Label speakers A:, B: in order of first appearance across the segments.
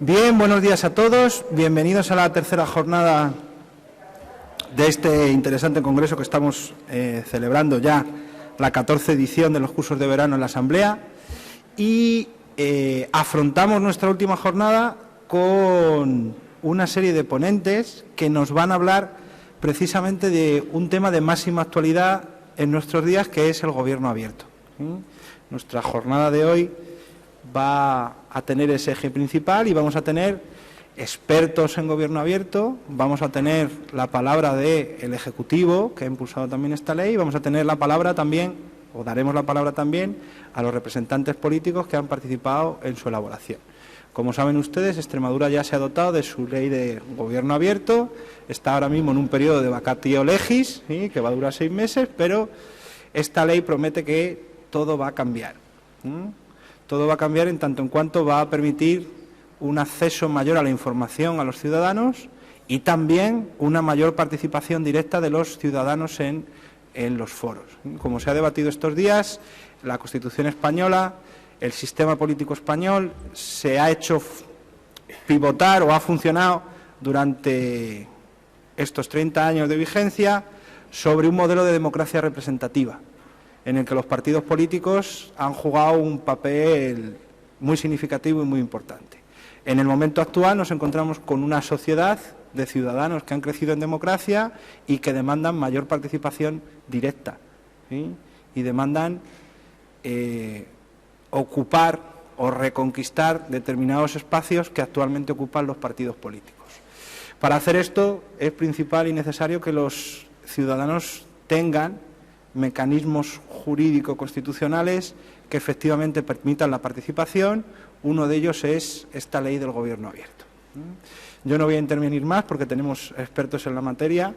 A: Bien, buenos días a todos. Bienvenidos a la tercera jornada de este interesante congreso que estamos celebrando ya, la 14ª edición de los cursos de verano en la Asamblea. Y afrontamos nuestra última jornada con una serie de ponentes que nos van a hablar precisamente de un tema de máxima actualidad en nuestros días, que es el gobierno abierto. Nuestra jornada de hoy va a tener ese eje principal y vamos a tener expertos en gobierno abierto, vamos a tener la palabra del Ejecutivo, que ha impulsado también esta ley, y vamos a tener la palabra también, o daremos la palabra también, a los representantes políticos que han participado en su elaboración. Como saben ustedes, Extremadura ya se ha dotado de su ley de gobierno abierto, está ahora mismo en un periodo de vacatio legis, ¿sí?, que va a durar 6 meses, pero esta ley promete que todo va a cambiar. Todo va a cambiar en tanto en cuanto va a permitir un acceso mayor a la información a los ciudadanos y también una mayor participación directa de los ciudadanos en los foros. Como se ha debatido estos días, la Constitución española, el sistema político español se ha hecho pivotar o ha funcionado durante estos 30 años de vigencia sobre un modelo de democracia representativa, en el que los partidos políticos han jugado un papel muy significativo y muy importante. En el momento actual nos encontramos con una sociedad de ciudadanos que han crecido en democracia y que demandan mayor participación directa, ¿sí?, y demandan ocupar o reconquistar determinados espacios que actualmente ocupan los partidos políticos. Para hacer esto es principal y necesario que los ciudadanos tengan mecanismos jurídico-constitucionales que efectivamente permitan la participación. Uno de ellos es esta ley del gobierno abierto. Yo no voy a intervenir más porque tenemos expertos en la materia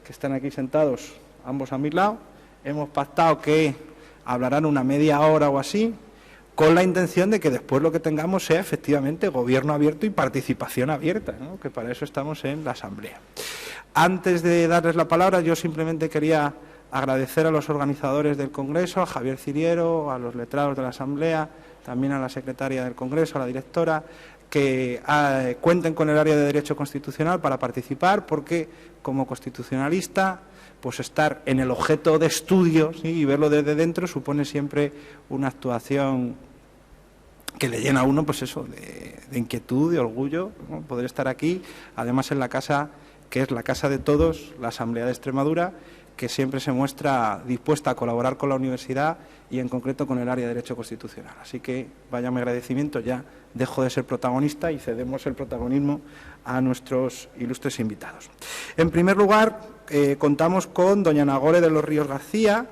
A: que están aquí sentados, ambos a mi lado. Hemos pactado que hablarán una media hora o así, con la intención de que después lo que tengamos sea efectivamente gobierno abierto y participación abierta, ¿no?, que para eso estamos en la Asamblea. Antes de darles la palabra, yo simplemente quería agradecer a los organizadores del Congreso, a Javier Ciriero, a los letrados de la Asamblea, también a la secretaria del Congreso, a la directora, que cuenten con el área de Derecho Constitucional para participar, porque como constitucionalista, pues estar en el objeto de estudio, ¿sí?, y verlo desde dentro supone siempre una actuación que le llena a uno, pues eso, de inquietud, de orgullo, ¿no?, poder estar aquí, además en la casa que es la casa de todos, la Asamblea de Extremadura, que siempre se muestra dispuesta a colaborar con la universidad y en concreto con el área de Derecho Constitucional. Así que vaya mi agradecimiento, ya dejo de ser protagonista y cedemos el protagonismo a nuestros ilustres invitados. En primer lugar, contamos con doña Nagore de los Ríos García,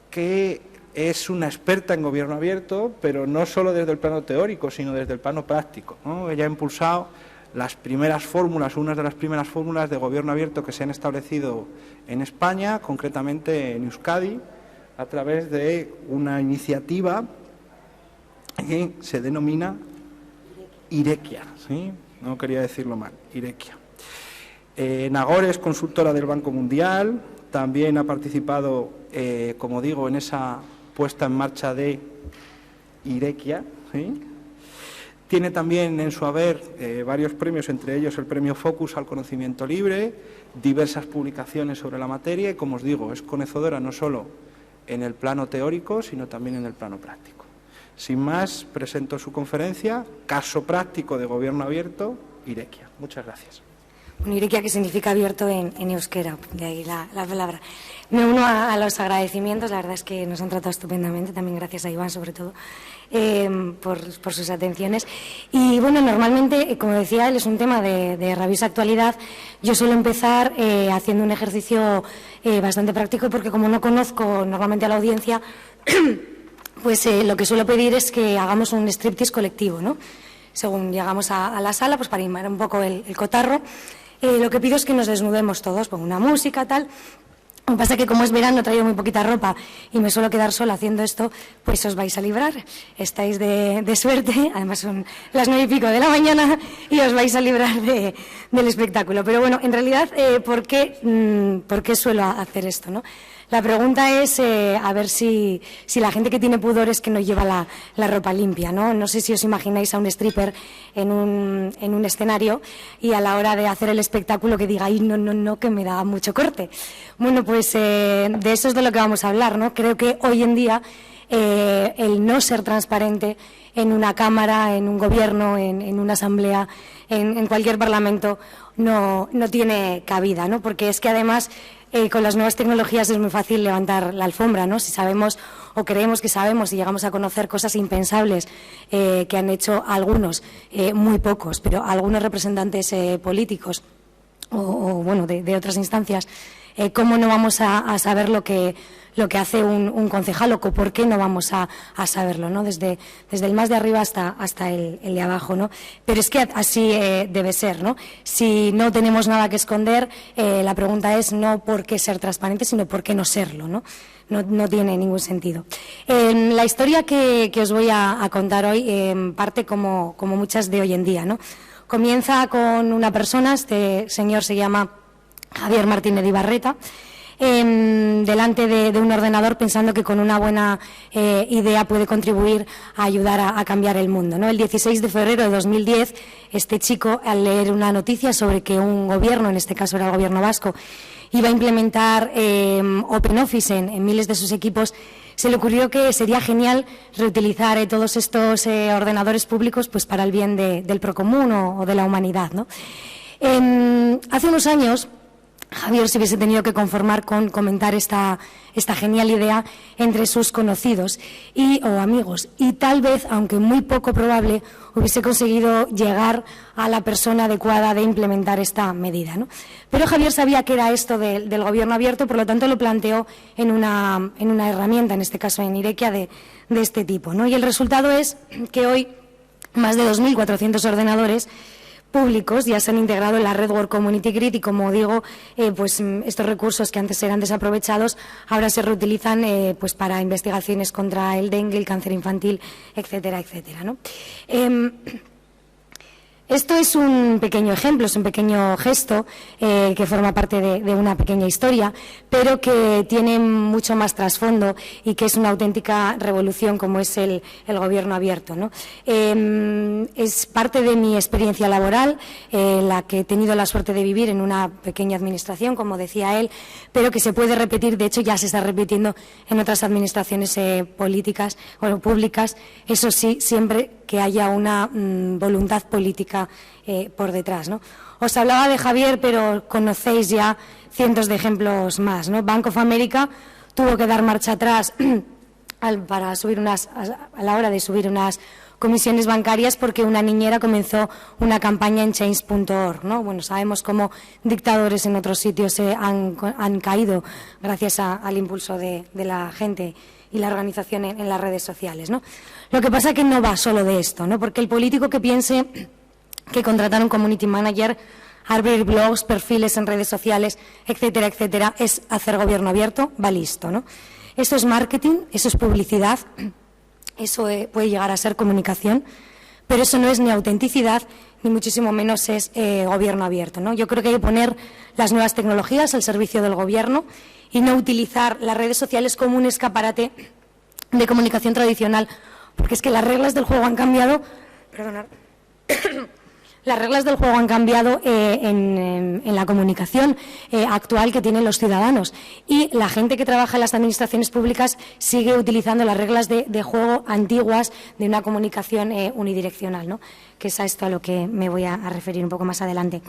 A: que es una experta en gobierno abierto, pero no solo desde el plano teórico, sino desde el plano práctico, ¿no? Ella ha impulsado las primeras fórmulas, unas de las primeras fórmulas de gobierno abierto que se han establecido en España, concretamente en Euskadi, a través de una iniciativa que se denomina Irekia, ¿sí?, no quería decirlo mal, Irekia. Nagore es consultora del Banco Mundial, también ha participado, como digo, en esa puesta en marcha de Irekia, ¿sí? Tiene también en su haber varios premios, entre ellos el premio Focus al conocimiento libre, diversas publicaciones sobre la materia y, como os digo, es conocedora no solo en el plano teórico, sino también en el plano práctico. Sin más, presento su conferencia, Caso práctico de gobierno abierto, Irekia. Muchas gracias.
B: Bueno, Irekia, que significa abierto en euskera, de ahí la palabra. Me uno a los agradecimientos, la verdad es que nos han tratado estupendamente, también gracias a Iván sobre todo, por sus atenciones. Y bueno, normalmente, como decía él, es un tema de rabiosa actualidad. Yo suelo empezar haciendo un ejercicio bastante práctico, porque como no conozco normalmente a la audiencia, pues lo que suelo pedir es que hagamos un striptease colectivo, ¿no? Según llegamos a la sala, pues para animar un poco el cotarro, lo que pido es que nos desnudemos todos, pongo una música, tal. Lo que pasa es que como es verano, traigo muy poquita ropa y me suelo quedar sola haciendo esto, pues os vais a librar. Estáis de suerte, además son las 9:00 de la mañana y os vais a librar del espectáculo. Pero bueno, en realidad, ¿por qué suelo hacer esto, no? La pregunta es a ver si la gente que tiene pudor es que no lleva la ropa limpia, ¿no? No sé si os imagináis a un stripper en un escenario y a la hora de hacer el espectáculo que diga, ay, no, que me da mucho corte. Bueno, pues de eso es de lo que vamos a hablar, ¿no? Creo que hoy en día el no ser transparente en una cámara, en un gobierno, en una asamblea, en cualquier parlamento, no tiene cabida, ¿no? Porque es que además con las nuevas tecnologías es muy fácil levantar la alfombra, ¿no? Si sabemos o creemos que sabemos y llegamos a conocer cosas impensables que han hecho algunos, muy pocos, pero algunos representantes políticos o bueno, de otras instancias, ¿cómo no vamos a saber lo que hace un concejal o por qué no vamos a saberlo, ¿no? Desde el más de arriba hasta el de abajo, ¿no? Pero es que así debe ser, ¿no? Si no tenemos nada que esconder, la pregunta es no por qué ser transparente, sino por qué no serlo, ¿no? No tiene ningún sentido. La historia que os voy a contar hoy parte como muchas de hoy en día, ¿no? Comienza con una persona, este señor se llama Javier Martínez Ibarreta, delante de un ordenador pensando que con una buena idea puede contribuir a ayudar a cambiar el mundo, ¿no? El 16 de febrero de 2010, este chico, al leer una noticia sobre que un gobierno, en este caso era el gobierno vasco, iba a implementar OpenOffice en miles de sus equipos, se le ocurrió que sería genial reutilizar todos estos ordenadores públicos pues para el bien del procomún o de la humanidad, ¿no? Hace unos años Javier se hubiese tenido que conformar con comentar esta genial idea entre sus conocidos o amigos y tal vez, aunque muy poco probable, hubiese conseguido llegar a la persona adecuada de implementar esta medida, ¿no? Pero Javier sabía que era esto del gobierno abierto, por lo tanto lo planteó en una herramienta, en este caso en Irekia, de este tipo, ¿no? Y el resultado es que hoy más de 2.400 ordenadores públicos ya se han integrado en la red World Community Grid y, como digo, pues estos recursos que antes eran desaprovechados ahora se reutilizan pues para investigaciones contra el dengue, el cáncer infantil, etcétera, etcétera, ¿no? Esto es un pequeño ejemplo, es un pequeño gesto que forma parte de una pequeña historia, pero que tiene mucho más trasfondo y que es una auténtica revolución como es el gobierno abierto, ¿no? Es parte de mi experiencia laboral, la que he tenido la suerte de vivir en una pequeña administración, como decía él, pero que se puede repetir, de hecho ya se está repitiendo en otras administraciones políticas o públicas, eso sí, siempre que haya una voluntad política por detrás, ¿no? Os hablaba de Javier, pero conocéis ya cientos de ejemplos más, ¿no? Bank of America tuvo que dar marcha atrás para subir a la hora de subir unas comisiones bancarias porque una niñera comenzó una campaña en change.org, ¿no? Bueno, sabemos cómo dictadores en otros sitios han caído gracias al impulso de la gente y la organización en las redes sociales, ¿no? Lo que pasa es que no va solo de esto, ¿no? Porque el político que piense que contratar un community manager, abrir blogs, perfiles en redes sociales, etcétera, etcétera, es hacer gobierno abierto, va listo, ¿no? Eso es marketing, eso es publicidad, eso puede llegar a ser comunicación, pero eso no es ni autenticidad, ni muchísimo menos es gobierno abierto, ¿no? Yo creo que hay que poner las nuevas tecnologías al servicio del gobierno y no utilizar las redes sociales como un escaparate de comunicación tradicional, porque es que las reglas del juego han cambiado, las reglas del juego han cambiado en la comunicación actual que tienen los ciudadanos y la gente que trabaja en las administraciones públicas sigue utilizando las reglas de juego antiguas de una comunicación unidireccional, ¿no? Que es a esto a lo que me voy a referir un poco más adelante.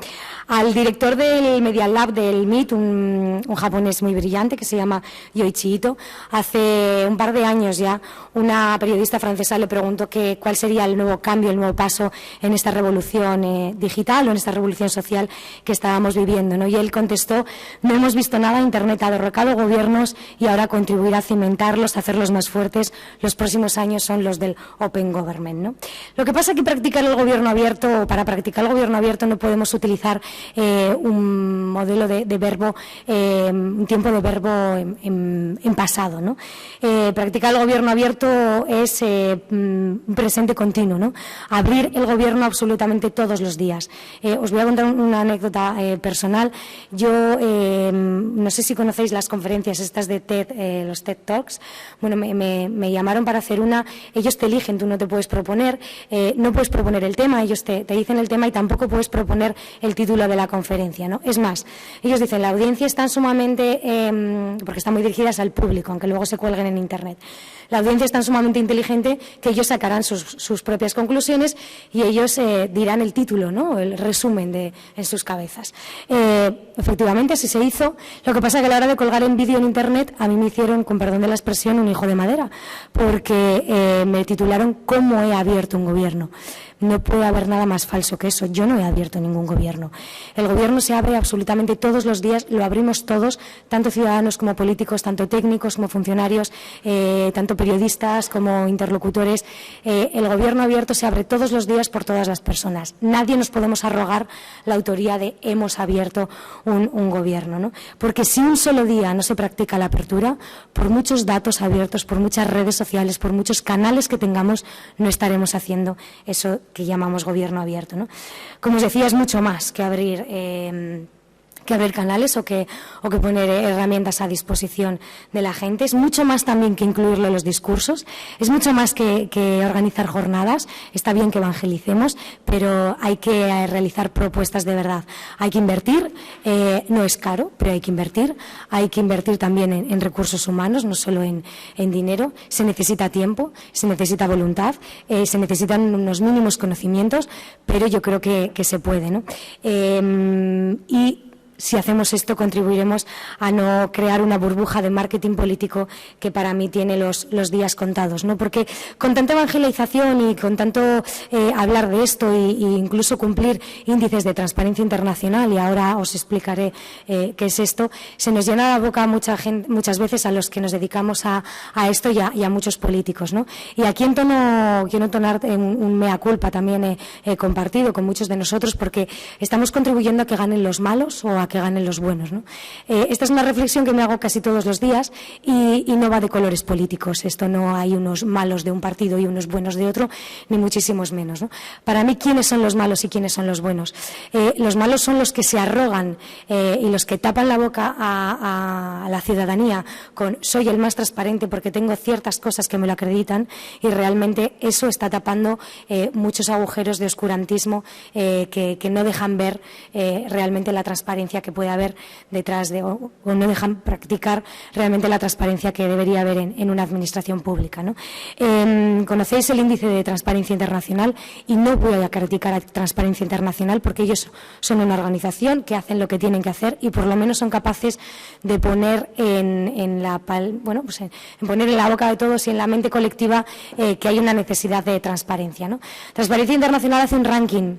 B: Al director del Media Lab del MIT, un japonés muy brillante que se llama Yoichi Ito, hace un par de años ya una periodista francesa le preguntó cuál sería el nuevo cambio, el nuevo paso en esta revolución digital o en esta revolución social que estábamos viviendo, ¿no? Y él contestó: no hemos visto nada, Internet ha derrocado gobiernos y ahora contribuirá a cimentarlos, a hacerlos más fuertes. Los próximos años son los del Open Government, ¿no? Lo que pasa es que para practicar el gobierno abierto no podemos utilizar un modelo de verbo, un tiempo de verbo en pasado, ¿no? Practicar el gobierno abierto es un presente continuo, ¿no? Abrir el gobierno absolutamente todos todos los días. Os voy a contar una anécdota personal. Yo no sé si conocéis las conferencias estas de TED, los TED Talks. Bueno, me llamaron para hacer una. Ellos te eligen, tú no te puedes proponer, no puedes proponer el tema, ellos te dicen el tema y tampoco puedes proponer el título de la conferencia, ¿no? Es más, ellos dicen, la audiencia está sumamente, porque están muy dirigidas al público, aunque luego se cuelguen en Internet. La audiencia es tan sumamente inteligente que ellos sacarán sus propias conclusiones y ellos dirán el título, ¿no? El resumen en sus cabezas. Efectivamente, así se hizo. Lo que pasa es que a la hora de colgar en vídeo en Internet, a mí me hicieron, con perdón de la expresión, un hijo de madera, porque me titularon ¿Cómo he abierto un gobierno? No puede haber nada más falso que eso. Yo no he abierto ningún gobierno. El gobierno se abre absolutamente todos los días, lo abrimos todos, tanto ciudadanos como políticos, tanto técnicos como funcionarios, tanto periodistas como interlocutores. El gobierno abierto se abre todos los días por todas las personas. Nadie nos podemos arrogar la autoría de hemos abierto un gobierno, ¿no? Porque si un solo día no se practica la apertura, por muchos datos abiertos, por muchas redes sociales, por muchos canales que tengamos, no estaremos haciendo eso que llamamos gobierno abierto, ¿no? Como os decía, es mucho más que abrir canales o que poner herramientas a disposición de la gente. Es mucho más también que incluirlo en los discursos, es mucho más que organizar jornadas. Está bien que evangelicemos, pero hay que realizar propuestas de verdad. Hay que invertir, no es caro, pero hay que invertir también en recursos humanos, no solo en dinero. Se necesita tiempo, se necesita voluntad, se necesitan unos mínimos conocimientos, pero yo creo que se puede, ¿no? Y si hacemos esto, contribuiremos a no crear una burbuja de marketing político que para mí tiene los días contados, ¿no? Porque con tanta evangelización y con tanto hablar de esto e incluso cumplir índices de transparencia internacional, y ahora os explicaré qué es esto, se nos llena la boca muchas veces a los que nos dedicamos a esto y a muchos políticos, ¿no? Y aquí quiero entonar un mea culpa también compartido con muchos de nosotros, porque estamos contribuyendo a que ganen los malos o a que ganen los buenos, ¿no? Esta es una reflexión que me hago casi todos los días y no va de colores políticos. Esto no hay unos malos de un partido y unos buenos de otro, ni muchísimos menos, ¿no? Para mí, ¿quiénes son los malos y quiénes son los buenos? Los malos son los que se arrogan y los que tapan la boca a la ciudadanía con soy el más transparente porque tengo ciertas cosas que me lo acreditan, y realmente eso está tapando muchos agujeros de oscurantismo que no dejan ver realmente la transparencia que puede haber detrás o no dejan practicar realmente la transparencia que debería haber en una administración pública, ¿no? Conocéis el índice de Transparencia Internacional, y no voy a criticar a Transparencia Internacional porque ellos son una organización que hacen lo que tienen que hacer y por lo menos son capaces de poner en la boca de todos y en la mente colectiva que hay una necesidad de transparencia, ¿no? Transparencia Internacional hace un ranking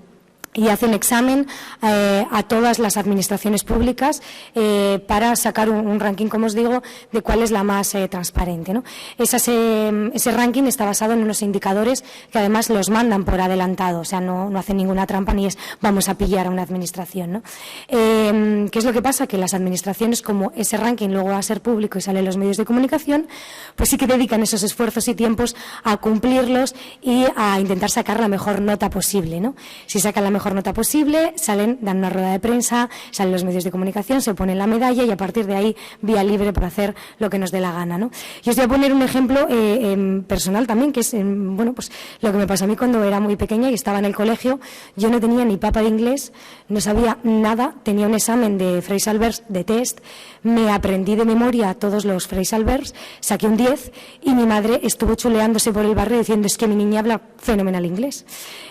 B: y hace un examen a todas las administraciones públicas para sacar un ranking, como os digo, de cuál es la más transparente, ¿no? Ese ranking está basado en unos indicadores que además los mandan por adelantado, o sea, no hacen ninguna trampa ni es vamos a pillar a una administración, ¿no? ¿Qué es lo que pasa? Que las administraciones, como ese ranking luego va a ser público y sale en los medios de comunicación, pues sí que dedican esos esfuerzos y tiempos a cumplirlos y a intentar sacar la mejor nota posible, ¿no? Si sacan la mejor nota posible, dan una rueda de prensa, salen los medios de comunicación, se ponen la medalla y a partir de ahí vía libre para hacer lo que nos dé la gana, ¿no? Y os voy a poner un ejemplo personal también, que es pues lo que me pasó a mí cuando era muy pequeña y estaba en el colegio. Yo no tenía ni papa de inglés, no sabía nada, tenía un examen de phrasal verbs de test, me aprendí de memoria todos los phrasal verbs, saqué un 10 y mi madre estuvo chuleándose por el barrio diciendo es que mi niña habla fenomenal inglés.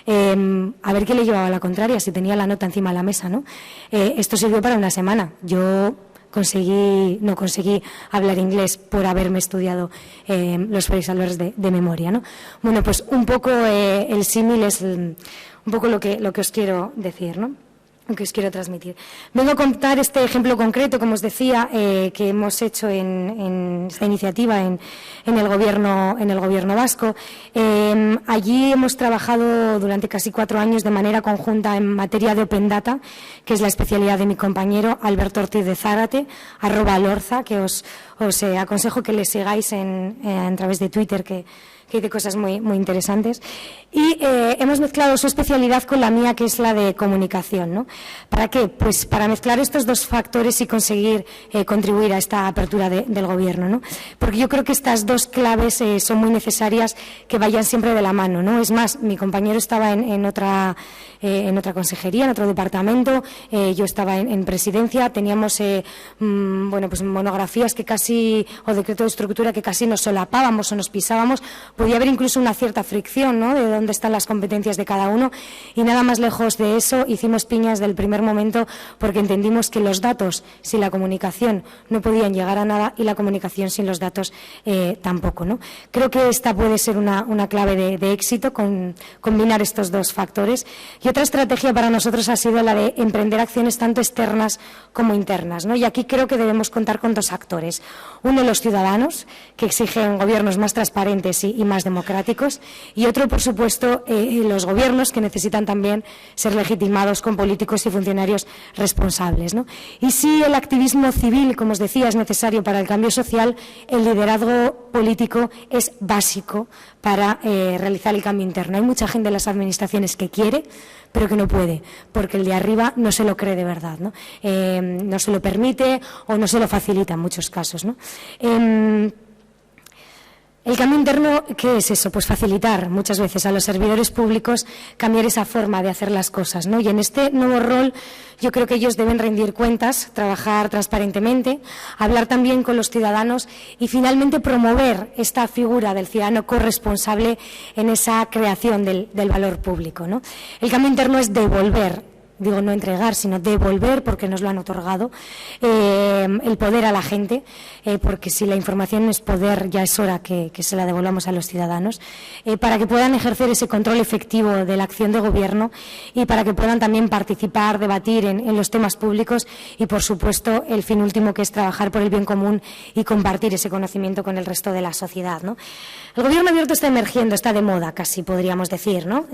B: A ver qué le llevaba la contraria, si tenía la nota encima de la mesa, ¿no? Esto sirvió para una semana. Yo no conseguí hablar inglés por haberme estudiado los phrasal verbs de memoria, ¿no? Bueno, pues un poco el símil es un poco lo que os quiero decir, ¿no? Que os quiero transmitir. Vengo a contar este ejemplo concreto, como os decía, que hemos hecho en esta iniciativa en el gobierno vasco. Allí hemos trabajado durante casi 4 años de manera conjunta en materia de Open Data, que es la especialidad de mi compañero Alberto Ortiz de Zárate, @Lorza, que os aconsejo que le sigáis a través de Twitter, que que dice cosas muy interesantes. Y hemos mezclado su especialidad con la mía, que es la de comunicación, ¿no? ¿Para qué? Pues para mezclar estos dos factores y conseguir contribuir a esta apertura del Gobierno, ¿no? Porque yo creo que estas dos claves son muy necesarias que vayan siempre de la mano, ¿no? Es más, mi compañero estaba en otra consejería, en otro departamento, yo estaba en presidencia, teníamos pues monografías que casi, o decreto de estructura que casi nos solapábamos o nos pisábamos, podía haber incluso una cierta fricción, ¿no?, de dónde están las competencias de cada uno, y nada más lejos de eso, hicimos piñas del primer momento porque entendimos que los datos sin la comunicación no podían llegar a nada y la comunicación sin los datos tampoco, ¿no? Creo que esta puede ser una clave de éxito, combinar estos dos factores. Y otra estrategia para nosotros ha sido la de emprender acciones tanto externas como internas, ¿no? Y aquí creo que debemos contar con dos actores. Uno, los ciudadanos, que exigen gobiernos más transparentes y más democráticos, y otro, por supuesto, los gobiernos, que necesitan también ser legitimados con políticos y funcionarios responsables, ¿no? Y si el activismo civil, como os decía, es necesario para el cambio social, el liderazgo político es básico para realizar el cambio interno. Hay mucha gente en las administraciones que quiere, pero que no puede, porque el de arriba no se lo cree de verdad, ¿no? No se lo permite o no se lo facilita en muchos casos, ¿no? El cambio interno, ¿qué es eso? Pues facilitar muchas veces a los servidores públicos cambiar esa forma de hacer las cosas, ¿no? Y en este nuevo rol yo creo que ellos deben rendir cuentas, trabajar transparentemente, hablar también con los ciudadanos y finalmente promover esta figura del ciudadano corresponsable en esa creación del valor público, ¿no? El cambio interno es devolver, digo no entregar, sino devolver, porque nos lo han otorgado, el poder a la gente, porque si la información es poder, ya es hora que se la devolvamos a los ciudadanos, para que puedan ejercer ese control efectivo de la acción de gobierno y para que puedan también participar, debatir en los temas públicos y, por supuesto, el fin último, que es trabajar por el bien común y compartir ese conocimiento con el resto de la sociedad, ¿no? El gobierno abierto está emergiendo, está de moda, casi podríamos decir, ¿no?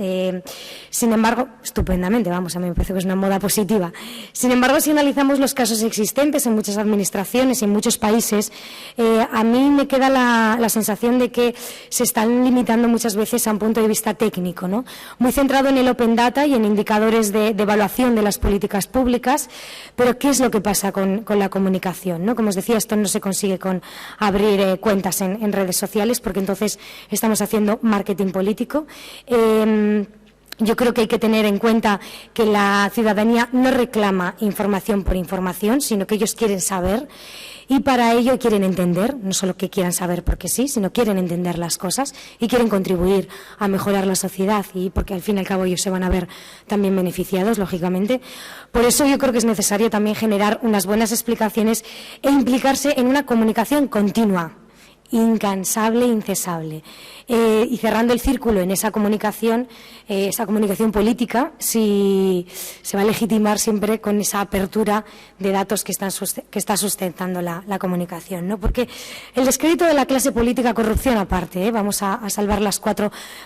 B: Sin embargo, estupendamente, vamos, a mí me parece que es una moda positiva. Sin embargo, si analizamos los casos existentes en muchas administraciones y en muchos países, a mí me queda la sensación de que se están limitando muchas veces a un punto de vista técnico, ¿no? Muy centrado en el open data y en indicadores de evaluación de las políticas públicas, pero ¿qué es lo que pasa con la comunicación, ¿no? Como os decía, esto no se consigue con abrir cuentas en redes sociales, porque entonces estamos haciendo marketing político. Yo creo que hay que tener en cuenta que la ciudadanía no reclama información por información, sino que ellos quieren saber y para ello quieren entender, no solo que quieran saber porque sí, sino quieren entender las cosas y quieren contribuir a mejorar la sociedad, y porque al fin y al cabo ellos se van a ver también beneficiados, lógicamente. Por eso yo creo que es necesario también generar unas buenas explicaciones e implicarse en una comunicación continua, incansable, incesable. Y cerrando el círculo en esa comunicación política, si se va a legitimar siempre con esa apertura de datos que está sustentando la comunicación, ¿no? Porque el descrédito de la clase política, corrupción aparte, vamos a salvar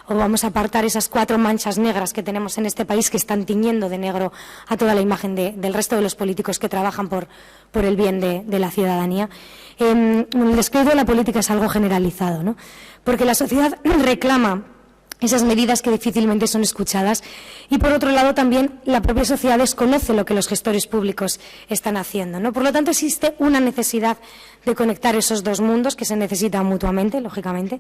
B: vamos a apartar esas 4 manchas negras que tenemos en este país, que están tiñendo de negro a toda la imagen del resto de los políticos que trabajan por el bien de la ciudadanía. El descrédito de la política es algo generalizado, ¿no? Porque la sociedad reclama esas medidas que difícilmente son escuchadas y, por otro lado, también la propia sociedad desconoce lo que los gestores públicos están haciendo, ¿no? Por lo tanto, existe una necesidad de conectar esos dos mundos que se necesitan mutuamente, lógicamente,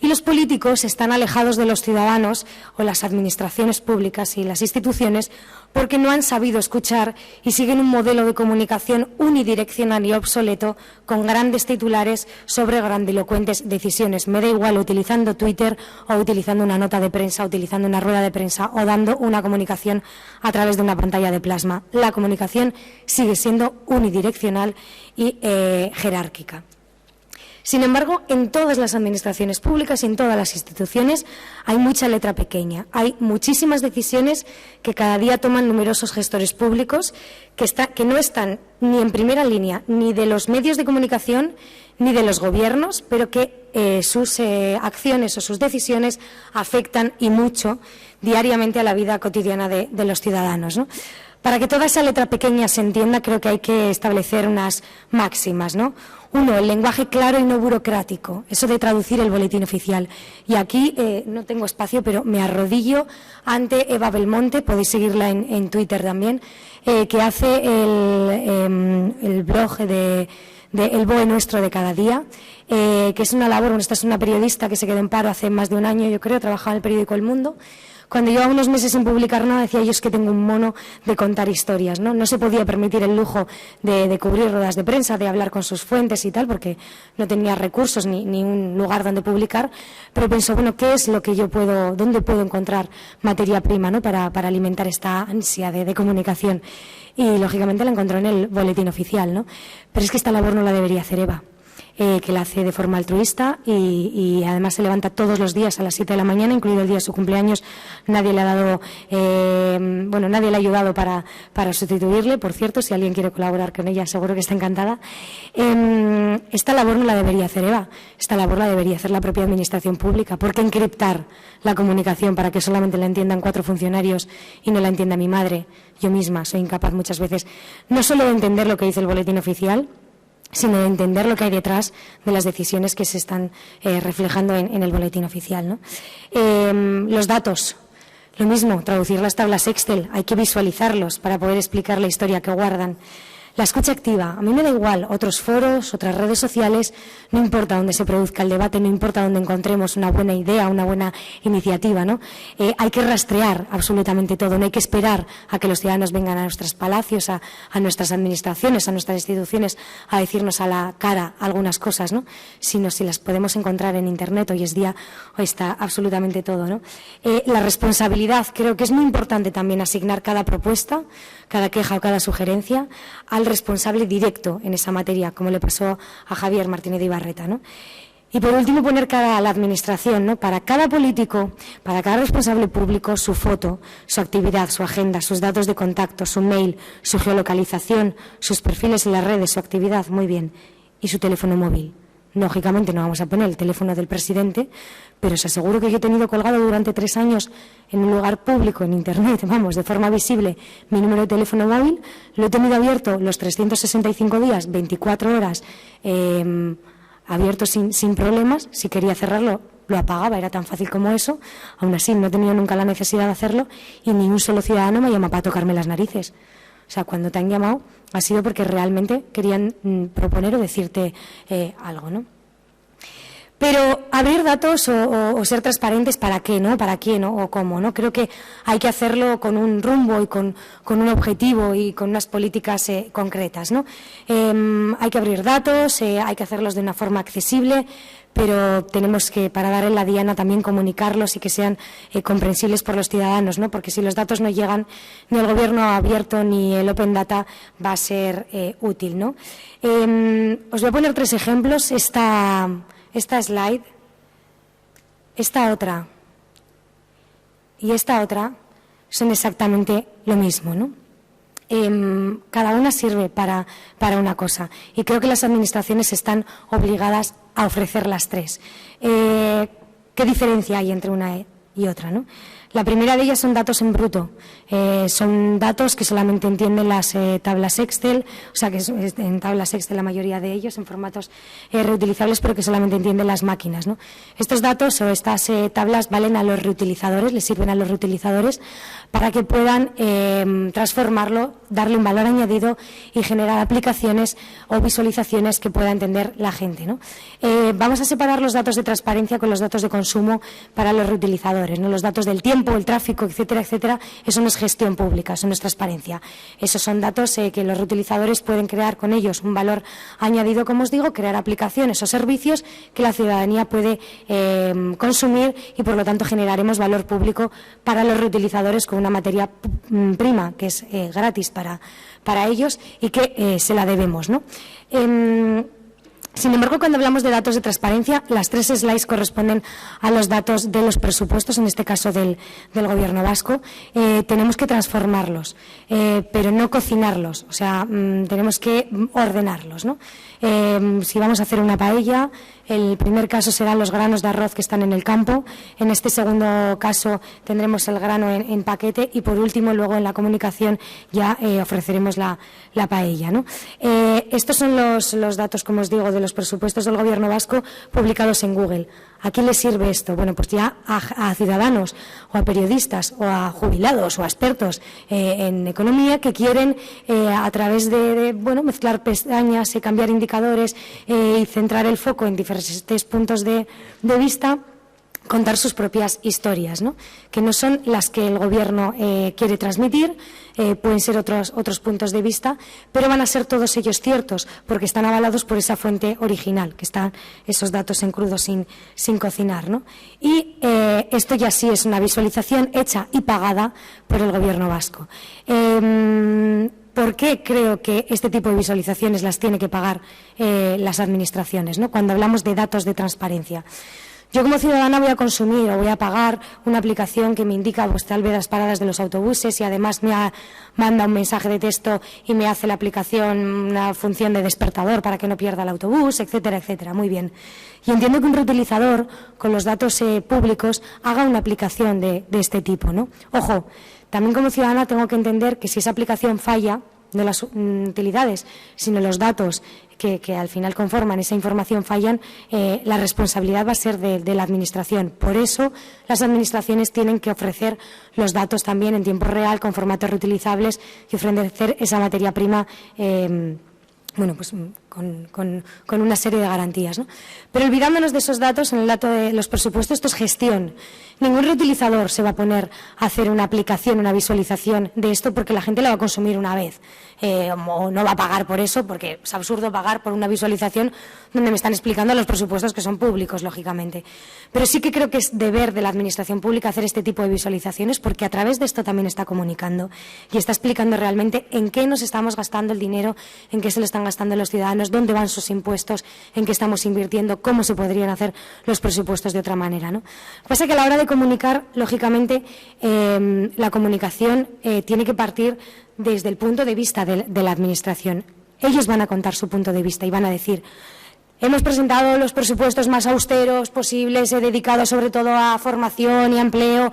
B: y los políticos están alejados de los ciudadanos o las administraciones públicas y las instituciones porque no han sabido escuchar y siguen un modelo de comunicación unidireccional y obsoleto con grandes titulares sobre grandilocuentes decisiones. Me da igual utilizando Twitter o utilizando una nota de prensa, utilizando una rueda de prensa o dando una comunicación a través de una pantalla de plasma. La comunicación sigue siendo unidireccional y jerárquica. Sin embargo, en todas las administraciones públicas y en todas las instituciones hay mucha letra pequeña. Hay muchísimas decisiones que cada día toman numerosos gestores públicos que no están ni en primera línea ni de los medios de comunicación ni de los gobiernos, pero que sus acciones o sus decisiones afectan y mucho diariamente a la vida cotidiana de los ciudadanos, ¿no? Para que toda esa letra pequeña se entienda, creo que hay que establecer unas máximas, ¿no? Uno, el lenguaje claro y no burocrático, eso de traducir el boletín oficial. Y aquí no tengo espacio, pero me arrodillo ante Eva Belmonte, podéis seguirla en Twitter también, que hace el blog de El BOE Nuestro de cada día, que es una labor. Esta es una periodista que se quedó en paro hace más de un año, yo creo, trabajaba en el periódico El Mundo. Cuando llevaba unos meses sin publicar nada, decía yo, es que tengo un mono de contar historias, ¿no? No se podía permitir el lujo de cubrir ruedas de prensa, de hablar con sus fuentes y tal, porque no tenía recursos ni un lugar donde publicar, pero pensó, bueno, ¿qué es lo que yo puedo, dónde puedo encontrar materia prima, ¿no? para alimentar esta ansia de comunicación? Y, lógicamente, la encontró en el boletín oficial, ¿no? Pero es que esta labor no la debería hacer Eva, que la hace de forma altruista y además se levanta todos los días a las 7 de la mañana, incluido el día de su cumpleaños. Nadie le ha dado, nadie le ha ayudado para sustituirle. Por cierto, si alguien quiere colaborar con ella, seguro que está encantada. Esta labor no la debería hacer Eva, esta labor la debería hacer la propia administración pública. ¿Por qué encriptar la comunicación para que solamente la entiendan 4 funcionarios y no la entienda mi madre? Yo misma soy incapaz muchas veces, no solo de entender lo que dice el boletín oficial, sino de entender lo que hay detrás de las decisiones que se están reflejando en el boletín oficial, ¿no? Los datos, lo mismo, traducir las tablas Excel, hay que visualizarlos para poder explicar la historia que guardan. La escucha activa, a mí me da igual, otros foros, otras redes sociales, no importa dónde se produzca el debate, no importa dónde encontremos una buena idea, una buena iniciativa, ¿no? Hay que rastrear absolutamente todo, no hay que esperar a que los ciudadanos vengan a nuestros palacios, a nuestras administraciones, a nuestras instituciones, a decirnos a la cara algunas cosas, ¿no? Sino si las podemos encontrar en Internet, hoy es día, hoy está absolutamente todo, ¿no? La responsabilidad, creo que es muy importante también asignar cada propuesta, cada queja o cada sugerencia al responsable directo en esa materia, como le pasó a Javier Martínez de Ibarreta, ¿no? Y por último, poner cara a la administración, ¿no? Para cada político, para cada responsable público, su foto, su actividad, su agenda, sus datos de contacto, su mail, su geolocalización, sus perfiles en las redes, su actividad, muy bien, y su teléfono móvil. Lógicamente no vamos a poner el teléfono del presidente, pero os aseguro que yo he tenido colgado durante 3 años en un lugar público, en Internet, vamos, de forma visible, mi número de teléfono móvil, lo he tenido abierto los 365 días, 24 horas, abierto sin problemas. Si quería cerrarlo, lo apagaba, era tan fácil como eso. Aún así, no he tenido nunca la necesidad de hacerlo y ni un solo ciudadano me llama para tocarme las narices. O sea, cuando te han llamado ha sido porque realmente querían proponer o decirte algo, ¿no? Pero abrir datos o ser transparentes, ¿para qué, no? ¿Para quién, no? O cómo, ¿no? Creo que hay que hacerlo con un rumbo y con un objetivo y con unas políticas concretas, ¿no? Hay que abrir datos, hay que hacerlos de una forma accesible, pero tenemos que, para dar en la diana, también comunicarlos y que sean comprensibles por los ciudadanos, ¿no? Porque si los datos no llegan, ni el gobierno abierto ni el Open Data va a ser útil, ¿no? Os voy a poner 3 ejemplos. Esta slide, esta otra y esta otra son exactamente lo mismo, ¿no? Cada una sirve para una cosa y creo que las administraciones están obligadas a ofrecer las 3. ¿Qué diferencia hay entre una y otra, no? La primera de ellas son datos en bruto, son datos que solamente entienden las tablas Excel, o sea que es en tablas Excel la mayoría de ellos, en formatos reutilizables, pero que solamente entienden las máquinas, ¿no? Estos datos o estas tablas valen a los reutilizadores, les sirven a los reutilizadores para que puedan transformarlo, darle un valor añadido y generar aplicaciones o visualizaciones que pueda entender la gente, ¿no? Vamos a separar los datos de transparencia con los datos de consumo para los reutilizadores, ¿no? Los datos del tiempo, el tráfico, etcétera, etcétera, eso no es gestión pública, eso no es transparencia. Esos son datos que los reutilizadores pueden crear con ellos un valor añadido, como os digo, crear aplicaciones o servicios que la ciudadanía puede consumir y, por lo tanto, generaremos valor público para los reutilizadores con una materia prima que es gratis para ellos y que se la debemos, ¿no? Sin embargo, cuando hablamos de datos de transparencia, las 3 slides corresponden a los datos de los presupuestos, en este caso del Gobierno vasco. Tenemos que transformarlos, pero no cocinarlos, o sea, tenemos que ordenarlos, ¿no? Si vamos a hacer una paella, El primer caso serán los granos de arroz que están en el campo. En este segundo caso tendremos el grano en paquete y, por último, luego en la comunicación ya ofreceremos la paella, ¿no? Estos son los datos, como os digo, de los presupuestos del Gobierno vasco publicados en Google. ¿A quién le sirve esto? Bueno, pues ya a ciudadanos o a periodistas o a jubilados o a expertos en economía que quieren a través de mezclar pestañas, cambiar indicadores y centrar el foco en diferentes puntos de vista, contar sus propias historias, ¿no? Que no son las que el Gobierno quiere transmitir, pueden ser otros puntos de vista, pero van a ser todos ellos ciertos, porque están avalados por esa fuente original, que están esos datos en crudo sin cocinar, ¿no? Y esto ya sí es una visualización hecha y pagada por el Gobierno vasco. ¿Por qué creo que este tipo de visualizaciones las tiene que pagar las administraciones, ¿no? Cuando hablamos de datos de transparencia? Yo como ciudadana voy a consumir o voy a pagar una aplicación que me indica pues, tal vez las paradas de los autobuses y además me manda un mensaje de texto y me hace la aplicación una función de despertador para que no pierda el autobús, etcétera, etcétera. Muy bien. Y entiendo que un reutilizador con los datos públicos haga una aplicación de este tipo, ¿no? Ojo, también como ciudadana tengo que entender que si esa aplicación falla, no las utilidades, sino los datos que al final conforman esa información fallan, la responsabilidad va a ser de la Administración. Por eso las Administraciones tienen que ofrecer los datos también en tiempo real, con formatos reutilizables y ofrecer esa materia prima pues con una serie de garantías, ¿no? Pero olvidándonos de esos datos, en el dato de los presupuestos, esto es gestión. Ningún reutilizador se va a poner a hacer una aplicación, una visualización de esto porque la gente la va a consumir una vez. O no va a pagar por eso, porque es absurdo pagar por una visualización donde me están explicando los presupuestos que son públicos, lógicamente. Pero sí que creo que es deber de la Administración Pública hacer este tipo de visualizaciones porque a través de esto también está comunicando y está explicando realmente en qué nos estamos gastando el dinero, en qué se lo están gastando los ciudadanos, dónde van sus impuestos, en qué estamos invirtiendo, cómo se podrían hacer los presupuestos de otra manera, ¿no? Lo que pasa es que a la hora de comunicar, lógicamente, la comunicación tiene que partir desde el punto de vista de la Administración. Ellos van a contar su punto de vista y van a decir: hemos presentado los presupuestos más austeros posibles, dedicado sobre todo a formación y a empleo,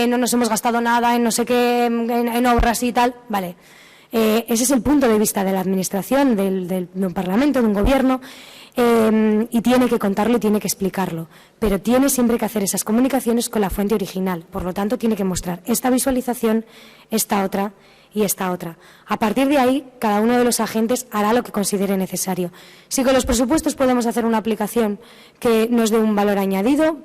B: no nos hemos gastado nada en no sé qué, en obras y tal. Vale. Ese es el punto de vista de la Administración, de un Parlamento, de un Gobierno, y tiene que contarlo y tiene que explicarlo. Pero tiene siempre que hacer esas comunicaciones con la fuente original. Por lo tanto, tiene que mostrar esta visualización, esta otra y esta otra. A partir de ahí, cada uno de los agentes hará lo que considere necesario. Si con los presupuestos podemos hacer una aplicación que nos dé un valor añadido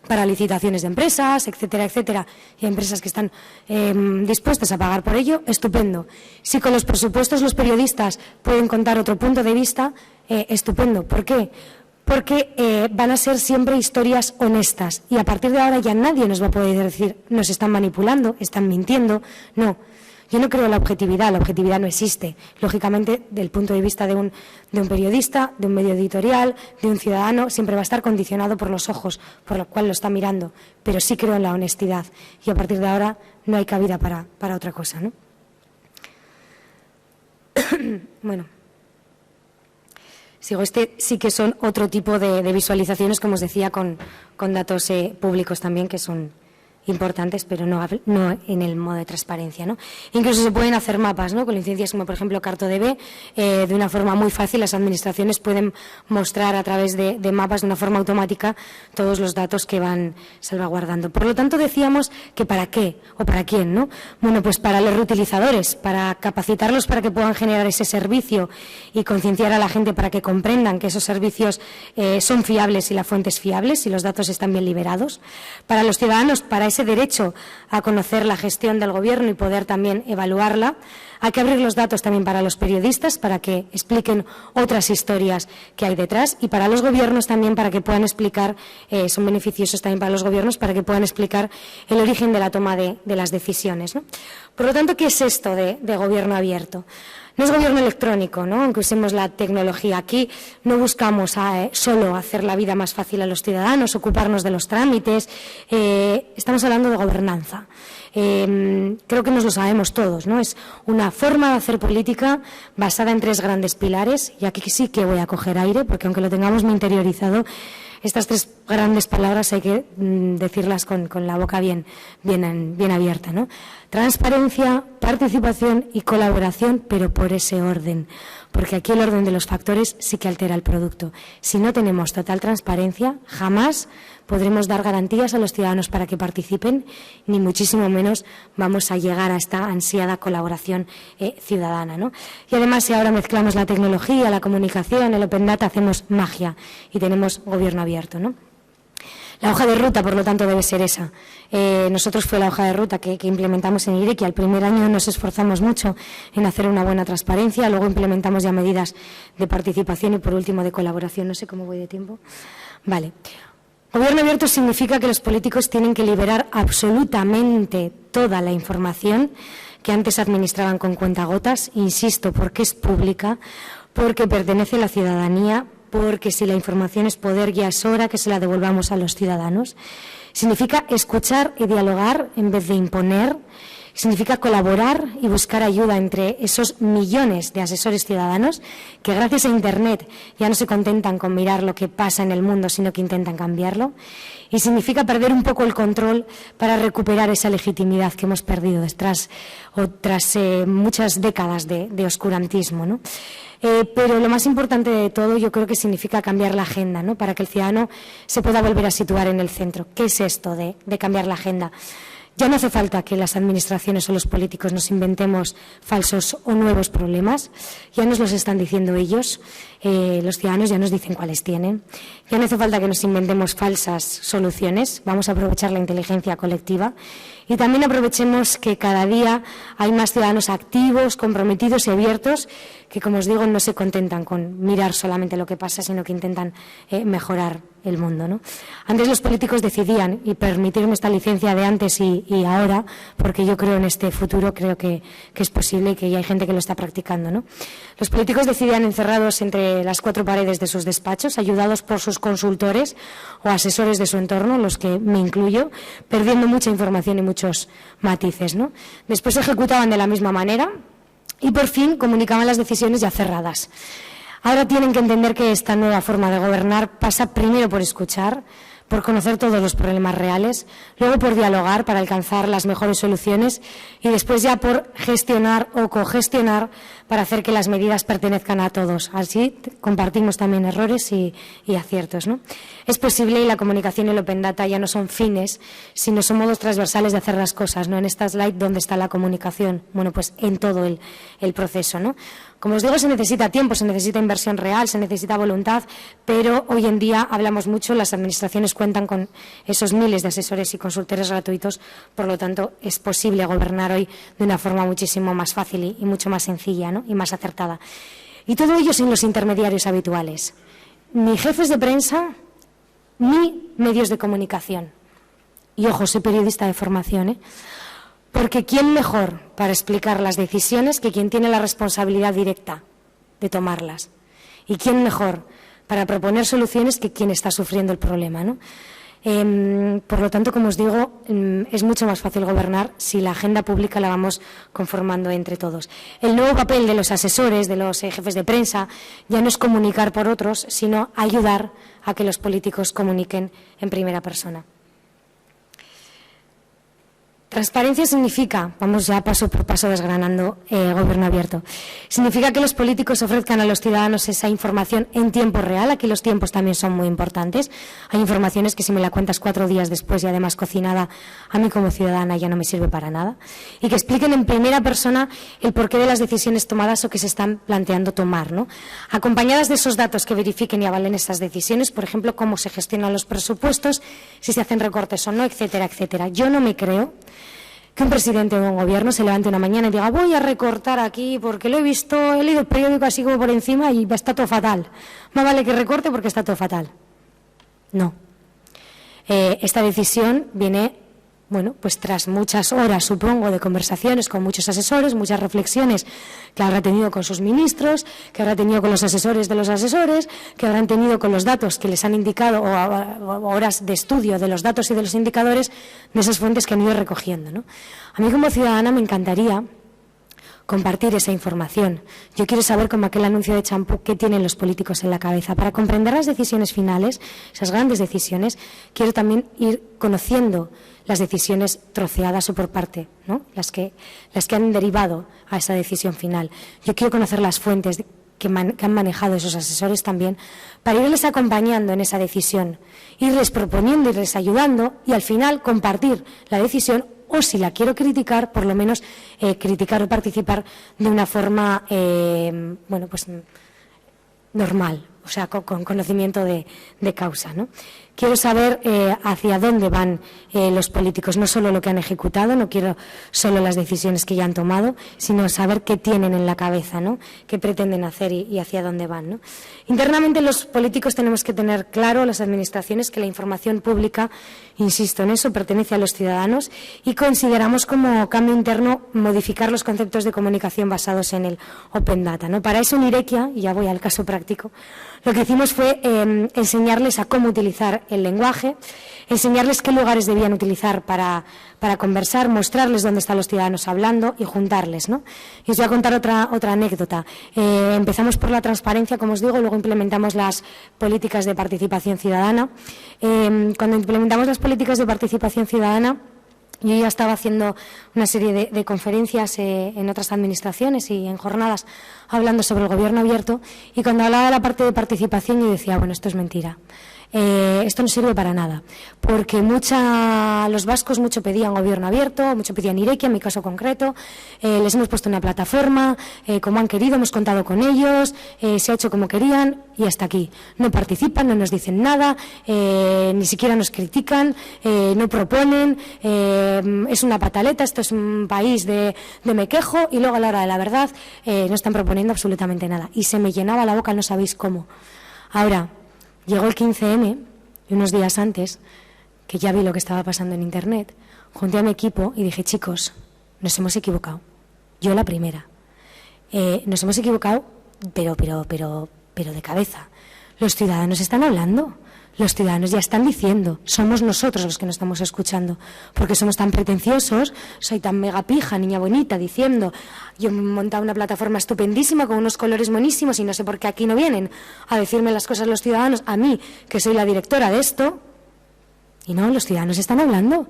B: para licitaciones de empresas, etcétera, etcétera, y hay empresas que están dispuestas a pagar por ello, estupendo. Si con los presupuestos los periodistas pueden contar otro punto de vista, estupendo. ¿Por qué? Porque van a ser siempre historias honestas y a partir de ahora ya nadie nos va a poder decir nos están manipulando, están mintiendo. No. Yo no creo en la objetividad no existe. Lógicamente, del punto de vista de un periodista, de un medio editorial, de un ciudadano, siempre va a estar condicionado por los ojos por los cuales lo está mirando. Pero sí creo en la honestidad y a partir de ahora no hay cabida para otra cosa, ¿no? Bueno, sigo. Este sí que son otro tipo de visualizaciones, como os decía, con datos públicos también, que son importantes, pero no en el modo de transparencia, ¿no? Incluso se pueden hacer mapas, ¿no? Con licencias como, por ejemplo, CartoDB, de una forma muy fácil las administraciones pueden mostrar a través de mapas de una forma automática todos los datos que van salvaguardando. Por lo tanto, decíamos que ¿para qué? ¿O para quién, no? Bueno, pues para los reutilizadores, para capacitarlos para que puedan generar ese servicio y concienciar a la gente para que comprendan que esos servicios son fiables y la fuente es fiable, si los datos están bien liberados. Para los ciudadanos, para ese derecho a conocer la gestión del Gobierno y poder también evaluarla. Hay que abrir los datos también para los periodistas para que expliquen otras historias que hay detrás y para los gobiernos también para que puedan explicar, son beneficiosos también para los gobiernos para que puedan explicar el origen de la toma de las decisiones, ¿no? Por lo tanto, ¿qué es esto de gobierno abierto? No es gobierno electrónico, ¿no? Aunque usemos la tecnología. Aquí no buscamos solo hacer la vida más fácil a los ciudadanos, ocuparnos de los trámites. Estamos hablando de gobernanza. Creo que nos lo sabemos todos, ¿no? Es una forma de hacer política basada en 3 grandes pilares, y aquí sí que voy a coger aire, porque aunque lo tengamos muy interiorizado, estas 3 grandes palabras hay que decirlas con la boca bien abierta, ¿no? Transparencia, participación y colaboración, pero por ese orden, porque aquí el orden de los factores sí que altera el producto. Si no tenemos total transparencia, jamás podremos dar garantías a los ciudadanos para que participen, ni muchísimo menos vamos a llegar a esta ansiada colaboración ciudadana, ¿no? Y además, si ahora mezclamos la tecnología, la comunicación, el Open Data, hacemos magia y tenemos gobierno abierto, ¿no? La hoja de ruta, por lo tanto, debe ser esa. Nosotros fue la hoja de ruta que implementamos en Irekia. El primer año nos esforzamos mucho en hacer una buena transparencia, luego implementamos ya medidas de participación y, por último, de colaboración. No sé cómo voy de tiempo. Vale. Gobierno abierto significa que los políticos tienen que liberar absolutamente toda la información que antes administraban con cuentagotas, insisto, porque es pública, porque pertenece a la ciudadanía, porque si la información es poder, ya es hora que se la devolvamos a los ciudadanos. Significa escuchar y dialogar en vez de imponer. Significa colaborar y buscar ayuda entre esos millones de asesores ciudadanos que gracias a Internet ya no se contentan con mirar lo que pasa en el mundo, sino que intentan cambiarlo. Y significa perder un poco el control para recuperar esa legitimidad que hemos perdido tras muchas décadas de oscurantismo, ¿no? Pero lo más importante de todo, yo creo que significa cambiar la agenda, ¿no? Para que el ciudadano se pueda volver a situar en el centro. ¿Qué es esto de cambiar la agenda? Ya no hace falta que las administraciones o los políticos nos inventemos falsos o nuevos problemas, ya nos los están diciendo ellos, los ciudadanos ya nos dicen cuáles tienen. Ya no hace falta que nos inventemos falsas soluciones, vamos a aprovechar la inteligencia colectiva y también aprovechemos que cada día hay más ciudadanos activos, comprometidos y abiertos que, como os digo, no se contentan con mirar solamente lo que pasa, sino que intentan mejorar el mundo, ¿no? Antes los políticos decidían, y permitirme esta licencia de antes y ahora, porque yo creo en este futuro, creo que es posible y que ya hay gente que lo está practicando, ¿no? Los políticos decidían encerrados entre las 4 paredes de sus despachos, ayudados por sus consultores o asesores de su entorno, los que me incluyo, perdiendo mucha información y muchos matices, ¿no? Después se ejecutaban de la misma manera y por fin comunicaban las decisiones ya cerradas. Ahora tienen que entender que esta nueva forma de gobernar pasa primero por escuchar, por conocer todos los problemas reales, luego por dialogar para alcanzar las mejores soluciones y después ya por gestionar o cogestionar para hacer que las medidas pertenezcan a todos. Así compartimos también errores y aciertos, ¿no? Es posible, y la comunicación y el Open Data ya no son fines, sino son modos transversales de hacer las cosas, ¿no? En esta slide, ¿dónde está la comunicación? Bueno, pues en todo el proceso, ¿no? Como os digo, se necesita tiempo, se necesita inversión real, se necesita voluntad, pero hoy en día hablamos mucho, las administraciones cuentan con esos miles de asesores y consultores gratuitos, por lo tanto es posible gobernar hoy de una forma muchísimo más fácil y mucho más sencilla, ¿no? Y más acertada. Y todo ello sin los intermediarios habituales, ni jefes de prensa, ni medios de comunicación. Y ojo, soy periodista de formación, porque ¿quién mejor para explicar las decisiones que quien tiene la responsabilidad directa de tomarlas? ¿Y quién mejor para proponer soluciones que quien está sufriendo el problema, ¿no? Por lo tanto, como os digo, es mucho más fácil gobernar si la agenda pública la vamos conformando entre todos. El nuevo papel de los asesores, de los jefes de prensa, ya no es comunicar por otros, sino ayudar a que los políticos comuniquen en primera persona. Transparencia significa, vamos ya paso por paso desgranando gobierno abierto, significa que los políticos ofrezcan a los ciudadanos esa información en tiempo real. Aquí los tiempos también son muy importantes. Hay informaciones que si me la cuentas 4 días después y además cocinada, a mí como ciudadana ya no me sirve para nada. Y que expliquen en primera persona el porqué de las decisiones tomadas o que se están planteando tomar, ¿no? Acompañadas de esos datos que verifiquen y avalen esas decisiones, por ejemplo, cómo se gestionan los presupuestos, si se hacen recortes o no, etcétera, etcétera. Yo no me creo que un presidente de un gobierno se levante una mañana y diga voy a recortar aquí porque lo he visto, he leído el periódico así como por encima y está todo fatal. Más vale que recorte porque está todo fatal. No. Esta decisión viene bueno, pues tras muchas horas, supongo, de conversaciones con muchos asesores, muchas reflexiones que habrá tenido con sus ministros, que habrá tenido con los asesores de los asesores, que habrán tenido con los datos que les han indicado, o horas de estudio de los datos y de los indicadores de esas fuentes que han ido recogiendo, ¿no? A mí como ciudadana me encantaría compartir esa información. Yo quiero saber, como aquel anuncio de champú, qué tienen los políticos en la cabeza. Para comprender las decisiones finales, esas grandes decisiones, quiero también ir conociendo las decisiones troceadas o por parte, ¿no? las que han derivado a esa decisión final. Yo quiero conocer las fuentes que han manejado esos asesores también, para irles acompañando en esa decisión, irles proponiendo, irles ayudando y al final compartir la decisión, o si la quiero criticar, por lo menos criticar o participar de una forma bueno, pues normal, o sea, con conocimiento de causa, ¿no? Quiero saber hacia dónde van los políticos, no solo lo que han ejecutado, no quiero solo las decisiones que ya han tomado, sino saber qué tienen en la cabeza, ¿no? Qué pretenden hacer y hacia dónde van, ¿no? Internamente los políticos tenemos que tener claro, las administraciones, que la información pública, insisto en eso, pertenece a los ciudadanos y consideramos como cambio interno modificar los conceptos de comunicación basados en el Open Data, ¿no? Para eso en Irekia, y ya voy al caso práctico, lo que hicimos fue enseñarles a cómo utilizar el lenguaje, enseñarles qué lugares debían utilizar para conversar, mostrarles dónde están los ciudadanos hablando y juntarles, ¿no? Y os voy a contar otra anécdota. Empezamos por la transparencia, como os digo, luego implementamos las políticas de participación ciudadana. Cuando implementamos las políticas de participación ciudadana, yo ya estaba haciendo una serie de conferencias en otras administraciones y en jornadas hablando sobre el gobierno abierto, y cuando hablaba de la parte de participación yo decía, bueno, esto es mentira. Esto no sirve para nada, porque los vascos mucho pedían gobierno abierto, mucho pedían Irekia, en mi caso concreto, les hemos puesto una plataforma, como han querido, hemos contado con ellos, se ha hecho como querían y hasta aquí. No participan, no nos dicen nada, ni siquiera nos critican, no proponen, es una pataleta, esto es un país de me quejo, y luego a la hora de la verdad no están proponiendo absolutamente nada. Y se me llenaba la boca, no sabéis cómo. Ahora, llegó el 15M y unos días antes, que ya vi lo que estaba pasando en Internet, junté a mi equipo y dije, chicos, nos hemos equivocado. Yo la primera. Nos hemos equivocado, pero de cabeza. Los ciudadanos están hablando. Los ciudadanos ya están diciendo, somos nosotros los que no estamos escuchando, porque somos tan pretenciosos, soy tan mega pija, niña bonita, diciendo, yo he montado una plataforma estupendísima con unos colores buenísimos y no sé por qué aquí no vienen a decirme las cosas los ciudadanos, a mí, que soy la directora de esto, y no, los ciudadanos están hablando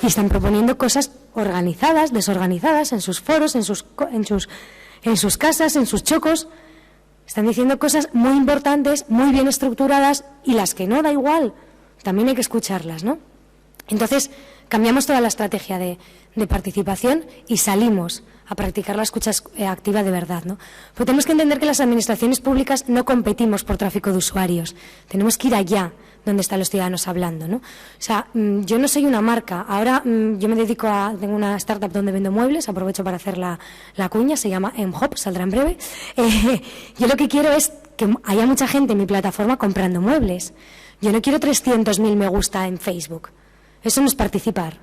B: y están proponiendo cosas organizadas, desorganizadas, en sus foros, en sus casas, en sus chocos. Están diciendo cosas muy importantes, muy bien estructuradas, y las que no, da igual, también hay que escucharlas, ¿no? Entonces, cambiamos toda la estrategia de participación y salimos a practicar la escucha activa de verdad, ¿no? Pero tenemos que entender que las administraciones públicas no competimos por tráfico de usuarios, tenemos que ir allá donde están los ciudadanos hablando, ¿no? O sea, yo no soy una marca, ahora yo me dedico tengo una startup donde vendo muebles, aprovecho para hacer la cuña, se llama Mhop, saldrá en breve. Yo lo que quiero es que haya mucha gente en mi plataforma comprando muebles. Yo no quiero 300.000 me gusta en Facebook, eso no es participar.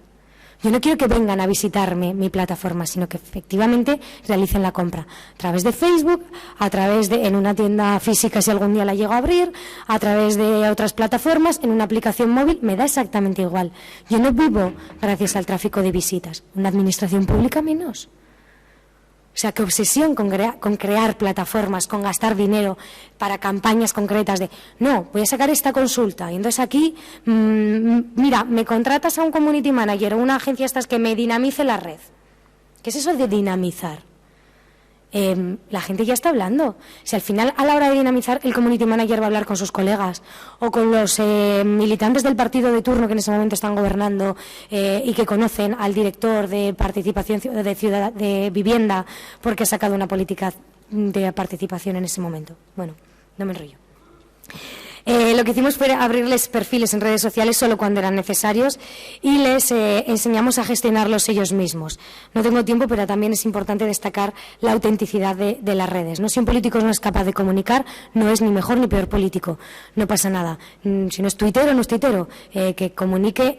B: Yo no quiero que vengan a visitarme mi plataforma, sino que efectivamente realicen la compra a través de Facebook, a través de en una tienda física si algún día la llego a abrir, a través de otras plataformas, en una aplicación móvil, me da exactamente igual. Yo no vivo gracias al tráfico de visitas, una administración pública menos. O sea, qué obsesión con crear plataformas, con gastar dinero para campañas concretas de, no, voy a sacar esta consulta y entonces aquí, mira, me contratas a un community manager o una agencia estas que me dinamice la red. ¿Qué es eso de dinamizar? La gente ya está hablando. Si al final, a la hora de dinamizar, el community manager va a hablar con sus colegas o con los militantes del partido de turno que en ese momento están gobernando y que conocen al director de participación de vivienda porque ha sacado una política de participación en ese momento. Bueno, no me enrollo. Lo que hicimos fue abrirles perfiles en redes sociales solo cuando eran necesarios y les enseñamos a gestionarlos ellos mismos. No tengo tiempo, pero también es importante destacar la autenticidad de las redes, ¿no? Si un político no es capaz de comunicar, no es ni mejor ni peor político. No pasa nada. Si no es tuitero, no es tuitero. Que comunique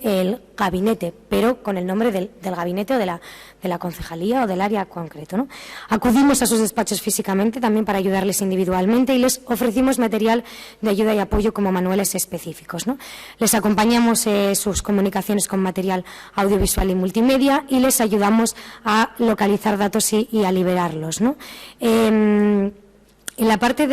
B: gabinete, pero con el nombre del gabinete o de la concejalía o del área concreto, ¿no? Acudimos a sus despachos físicamente también para ayudarles individualmente y les ofrecimos material de ayuda y apoyo como manuales específicos, ¿no? Les acompañamos sus comunicaciones con material audiovisual y multimedia y les ayudamos a localizar datos y a liberarlos, ¿no? En la parte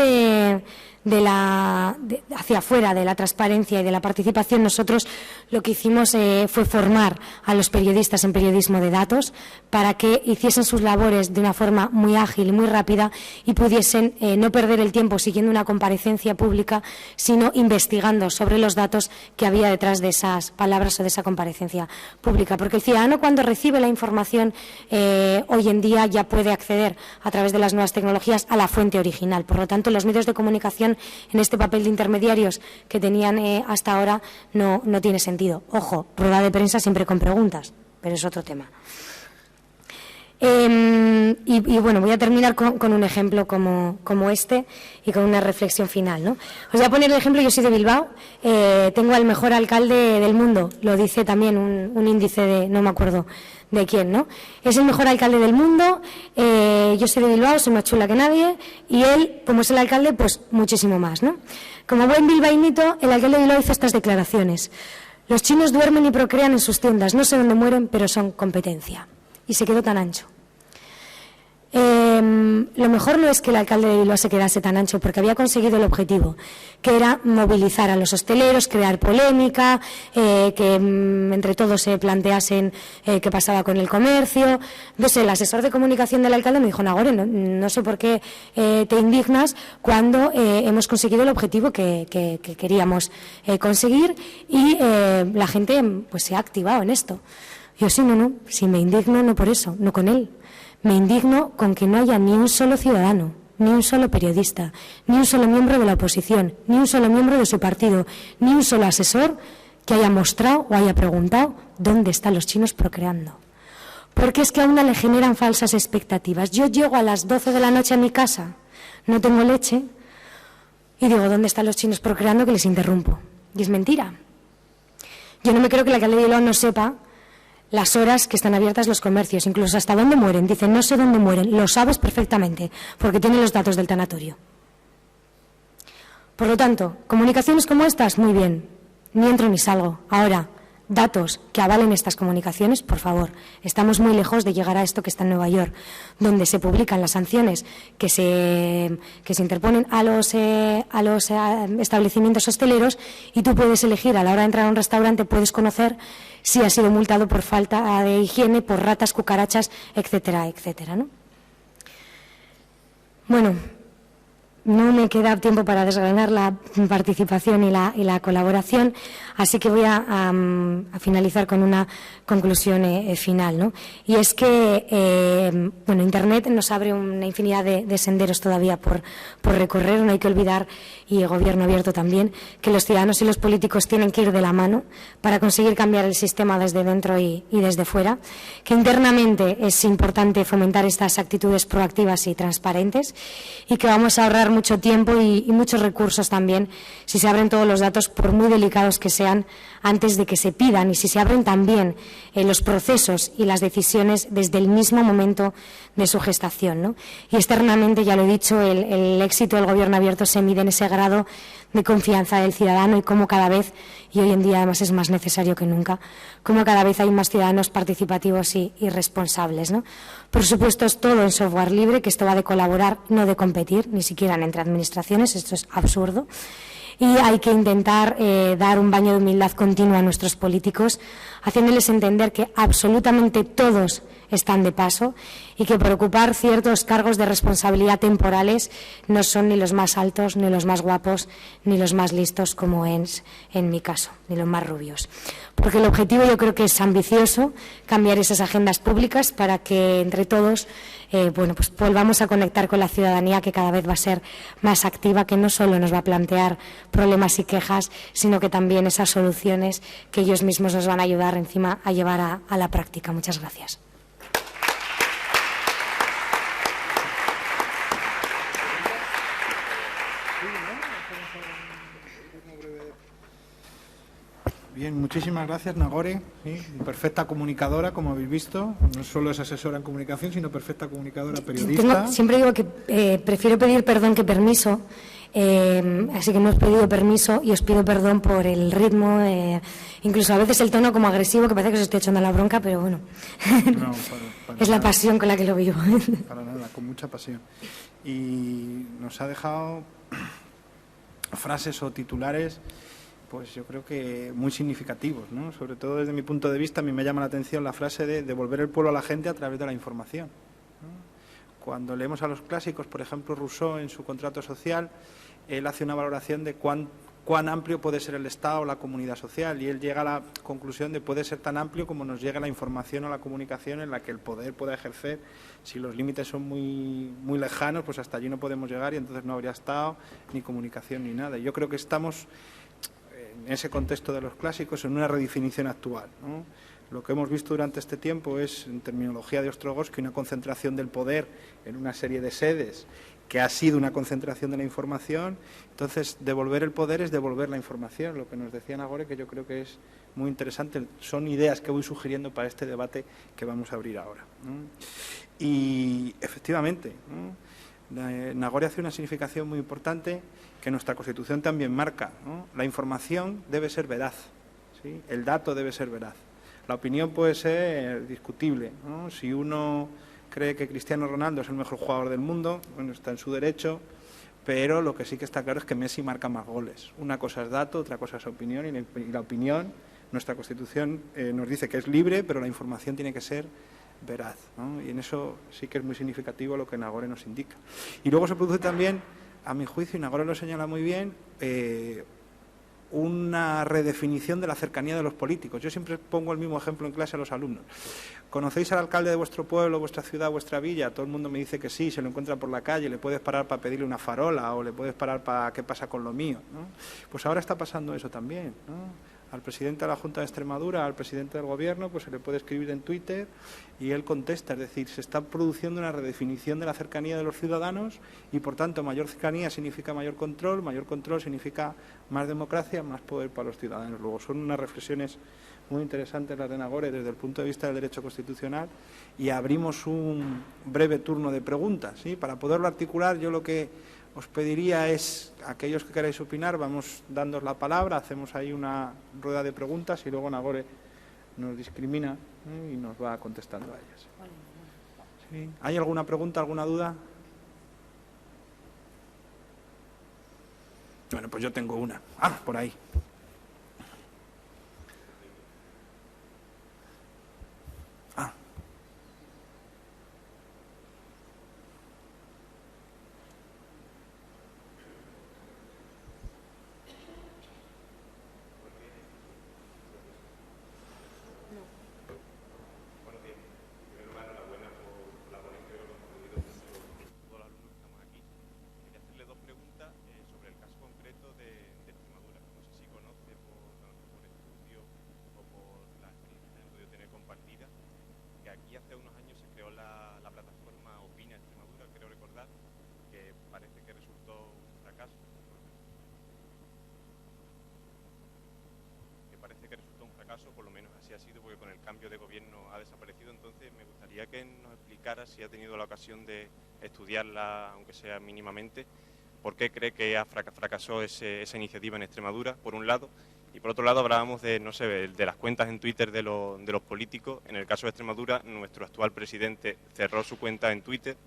B: hacia afuera de la transparencia y de la participación, nosotros lo que hicimos fue formar a los periodistas en periodismo de datos para que hiciesen sus labores de una forma muy ágil y muy rápida y pudiesen no perder el tiempo siguiendo una comparecencia pública, sino investigando sobre los datos que había detrás de esas palabras o de esa comparecencia pública. Porque el ciudadano, cuando recibe la información hoy en día, ya puede acceder a través de las nuevas tecnologías a la fuente original. Por lo tanto, los medios de comunicación en este papel de intermediarios que tenían hasta ahora no tiene sentido. Ojo, rueda de prensa siempre con preguntas, pero es otro tema. Y bueno, voy a terminar con un ejemplo como este y con una reflexión final, ¿no? Os voy a poner el ejemplo. Yo soy de Bilbao, tengo al mejor alcalde del mundo, lo dice también un índice de, no me acuerdo de quién, ¿no? Es el mejor alcalde del mundo, yo soy de Bilbao, soy más chula que nadie, y él, como es el alcalde, pues muchísimo más, ¿no? Como buen bilbainito, el alcalde de Bilbao hizo estas declaraciones: los chinos duermen y procrean en sus tiendas, no sé dónde mueren, pero son competencia. Y se quedó tan ancho. Lo mejor no es que el alcalde de Bilbao se quedase tan ancho, porque había conseguido el objetivo, que era movilizar a los hosteleros, crear polémica, que entre todos se planteasen qué pasaba con el comercio. No sé, el asesor de comunicación del alcalde me dijo: Nagore, no sé por qué te indignas cuando hemos conseguido el objetivo que queríamos conseguir y la gente pues se ha activado en esto. Yo sí, si me indigno no por eso, no con él. Me indigno con que no haya ni un solo ciudadano, ni un solo periodista, ni un solo miembro de la oposición, ni un solo miembro de su partido, ni un solo asesor que haya mostrado o haya preguntado dónde están los chinos procreando. Porque es que a una le generan falsas expectativas. Yo llego a las 12 de la noche a mi casa, no tengo leche, y digo: ¿dónde están los chinos procreando? Que les interrumpo. Y es mentira. Yo no me creo que el alcalde de Bilbao no sepa las horas que están abiertas los comercios, incluso hasta dónde mueren. Dicen: no sé dónde mueren, lo sabes perfectamente, porque tienen los datos del tanatorio. Por lo tanto, comunicaciones como estas, muy bien, ni entro ni salgo. Ahora, datos que avalen estas comunicaciones, por favor. Estamos muy lejos de llegar a esto que está en Nueva York, donde se publican las sanciones que se interponen a los establecimientos hosteleros, y tú puedes elegir a la hora de entrar a un restaurante, puedes conocer si ha sido multado por falta de higiene, por ratas, cucarachas, etcétera, etcétera, ¿no? Bueno, no me queda tiempo para desgranar la participación y la colaboración, así que voy a finalizar con una conclusión final, ¿no? Y es que, bueno, Internet nos abre una infinidad de senderos todavía por recorrer. No hay que olvidar, y el Gobierno abierto también, que los ciudadanos y los políticos tienen que ir de la mano para conseguir cambiar el sistema desde dentro y desde fuera, que internamente es importante fomentar estas actitudes proactivas y transparentes, y que vamos a ahorrar mucho tiempo y muchos recursos también si se abren todos los datos, por muy delicados que sean, antes de que se pidan, y si se abren también los procesos y las decisiones desde el mismo momento de su gestación, ¿no? Y externamente, ya lo he dicho, el éxito del Gobierno abierto se mide en ese grado de confianza del ciudadano, y cómo cada vez, y hoy en día además es más necesario que nunca, cómo cada vez hay más ciudadanos participativos y responsables, ¿no? Por supuesto, es todo en software libre, que esto va de colaborar, no de competir, ni siquiera entre administraciones. Esto es absurdo. Y hay que intentar dar un baño de humildad continua a nuestros políticos, haciéndoles entender que absolutamente todos están de paso, y que por ocupar ciertos cargos de responsabilidad temporales no son ni los más altos, ni los más guapos, ni los más listos, como es en mi caso, ni los más rubios. Porque el objetivo, yo creo que es ambicioso, cambiar esas agendas públicas para que entre todos bueno, pues volvamos a conectar con la ciudadanía, que cada vez va a ser más activa, que no solo nos va a plantear problemas y quejas, sino que también esas soluciones que ellos mismos nos van a ayudar encima a llevar a la práctica. Muchas gracias.
A: Bien, muchísimas gracias, Nagore. Sí, perfecta comunicadora, como habéis visto. No solo es asesora en comunicación, sino perfecta comunicadora, periodista.
B: Siempre digo que prefiero pedir perdón que permiso, así que no os he pedido permiso y os pido perdón por el ritmo, incluso a veces el tono como agresivo, que parece que os estoy echando la bronca, pero bueno,
A: No, para
B: es la pasión con la que lo vivo.
A: Para nada, con mucha pasión. Y nos ha dejado frases o titulares, pues yo creo que muy significativos, ¿no? Sobre todo desde mi punto de vista, a mí me llama la atención la frase de devolver el pueblo a la gente a través de la información, ¿no? Cuando leemos a los clásicos, por ejemplo, Rousseau en su Contrato Social, él hace una valoración de cuán amplio puede ser el Estado o la comunidad social, y él llega a la conclusión de puede ser tan amplio como nos llega la información o la comunicación, en la que el poder pueda ejercer. Si los límites son muy, muy lejanos, pues hasta allí no podemos llegar y entonces no habría Estado, ni comunicación, ni nada. Y yo creo que estamos en ese contexto de los clásicos en una redefinición actual, ¿no? Lo que hemos visto durante este tiempo es, en terminología de Ostrogowski, una concentración del poder en una serie de sedes que ha sido una concentración de la información. Entonces, devolver el poder es devolver la información, lo que nos decía Nagore, que yo creo que es muy interesante. Son ideas que voy sugiriendo para este debate que vamos a abrir ahora, ¿no? Y, efectivamente, ¿no? Nagore hace una significación muy importante que nuestra Constitución también marca, ¿no? La información debe ser veraz, ¿sí? El dato debe ser veraz. La opinión puede ser discutible, ¿no? Si uno cree que Cristiano Ronaldo es el mejor jugador del mundo, bueno, está en su derecho, pero lo que sí que está claro es que Messi marca más goles. Una cosa es dato, otra cosa es opinión, y la opinión, nuestra Constitución nos dice que es libre, pero la información tiene que ser veraz, ¿no? Y en eso sí que es muy significativo lo que Nagore nos indica. Y luego se produce también, a mi juicio, y Nagore lo señala muy bien, una redefinición de la cercanía de los políticos. Yo siempre pongo el mismo ejemplo en clase a los alumnos. ¿Conocéis al alcalde de vuestro pueblo, vuestra ciudad, vuestra villa? Todo el mundo me dice que sí, se lo encuentra por la calle, le puedes parar para pedirle una farola o le puedes parar para qué pasa con lo mío, ¿no? Pues ahora está pasando eso también, ¿no? Al presidente de la Junta de Extremadura, al presidente del Gobierno, pues se le puede escribir en Twitter y él contesta. Es decir, se está produciendo una redefinición de la cercanía de los ciudadanos y, por tanto, mayor cercanía significa mayor control significa más democracia, más poder para los ciudadanos. Luego, son unas reflexiones muy interesantes las de Nagore desde el punto de vista del derecho constitucional, y abrimos un breve turno de preguntas, ¿sí? Para poderlo articular, yo lo que os pediría es, aquellos que queráis opinar, vamos dándos la palabra, hacemos ahí una rueda de preguntas y luego Nagore nos discrimina, ¿eh? Y nos va contestando a ellas. ¿Sí? ¿Hay alguna pregunta, alguna duda? Bueno, pues yo tengo una. Por ahí.
C: Por lo menos así ha sido, porque con el cambio de gobierno ha desaparecido. Entonces me gustaría que nos explicara, si ha tenido la ocasión de estudiarla, aunque sea mínimamente, por qué cree que fracasó esa iniciativa en Extremadura, por un lado, y por otro lado hablábamos de, no sé, de las cuentas en Twitter de los políticos. En el caso de Extremadura, nuestro actual presidente cerró su cuenta en Twitter.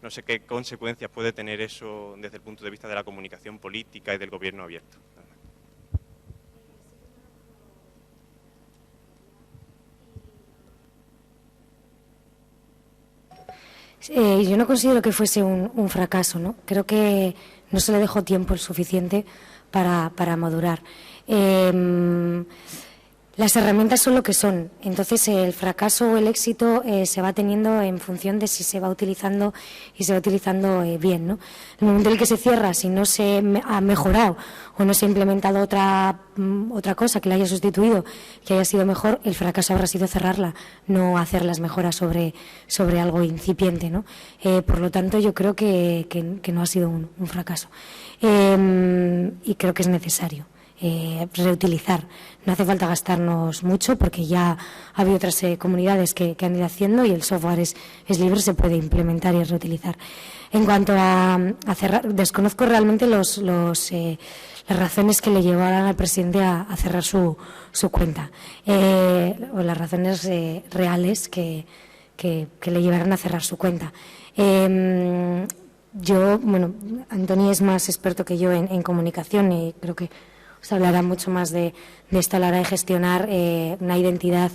C: No sé qué consecuencias puede tener eso desde el punto de vista de la comunicación política y del gobierno abierto.
B: Yo no considero que fuese un fracaso, ¿no? Creo que no se le dejó tiempo el suficiente para madurar. Las herramientas son lo que son, entonces el fracaso o el éxito se va teniendo en función de si se va utilizando y se va utilizando bien, ¿no? En el momento en el que se cierra, si no se ha mejorado o no se ha implementado otra cosa que la haya sustituido, que haya sido mejor, el fracaso habrá sido cerrarla, no hacer las mejoras sobre algo incipiente, ¿no? Por lo tanto, yo creo que no ha sido un fracaso, y creo que es necesario. reutilizar. No hace falta gastarnos mucho porque ya ha habido otras comunidades que han ido haciendo y el software es libre, se puede implementar y reutilizar. En cuanto a cerrar, desconozco realmente las razones que le llevaron al presidente a cerrar su cuenta, o las razones reales que le llevaron a cerrar su cuenta. Antoni es más experto que yo en comunicación y creo que os hablará mucho más de esto a la hora de gestionar una identidad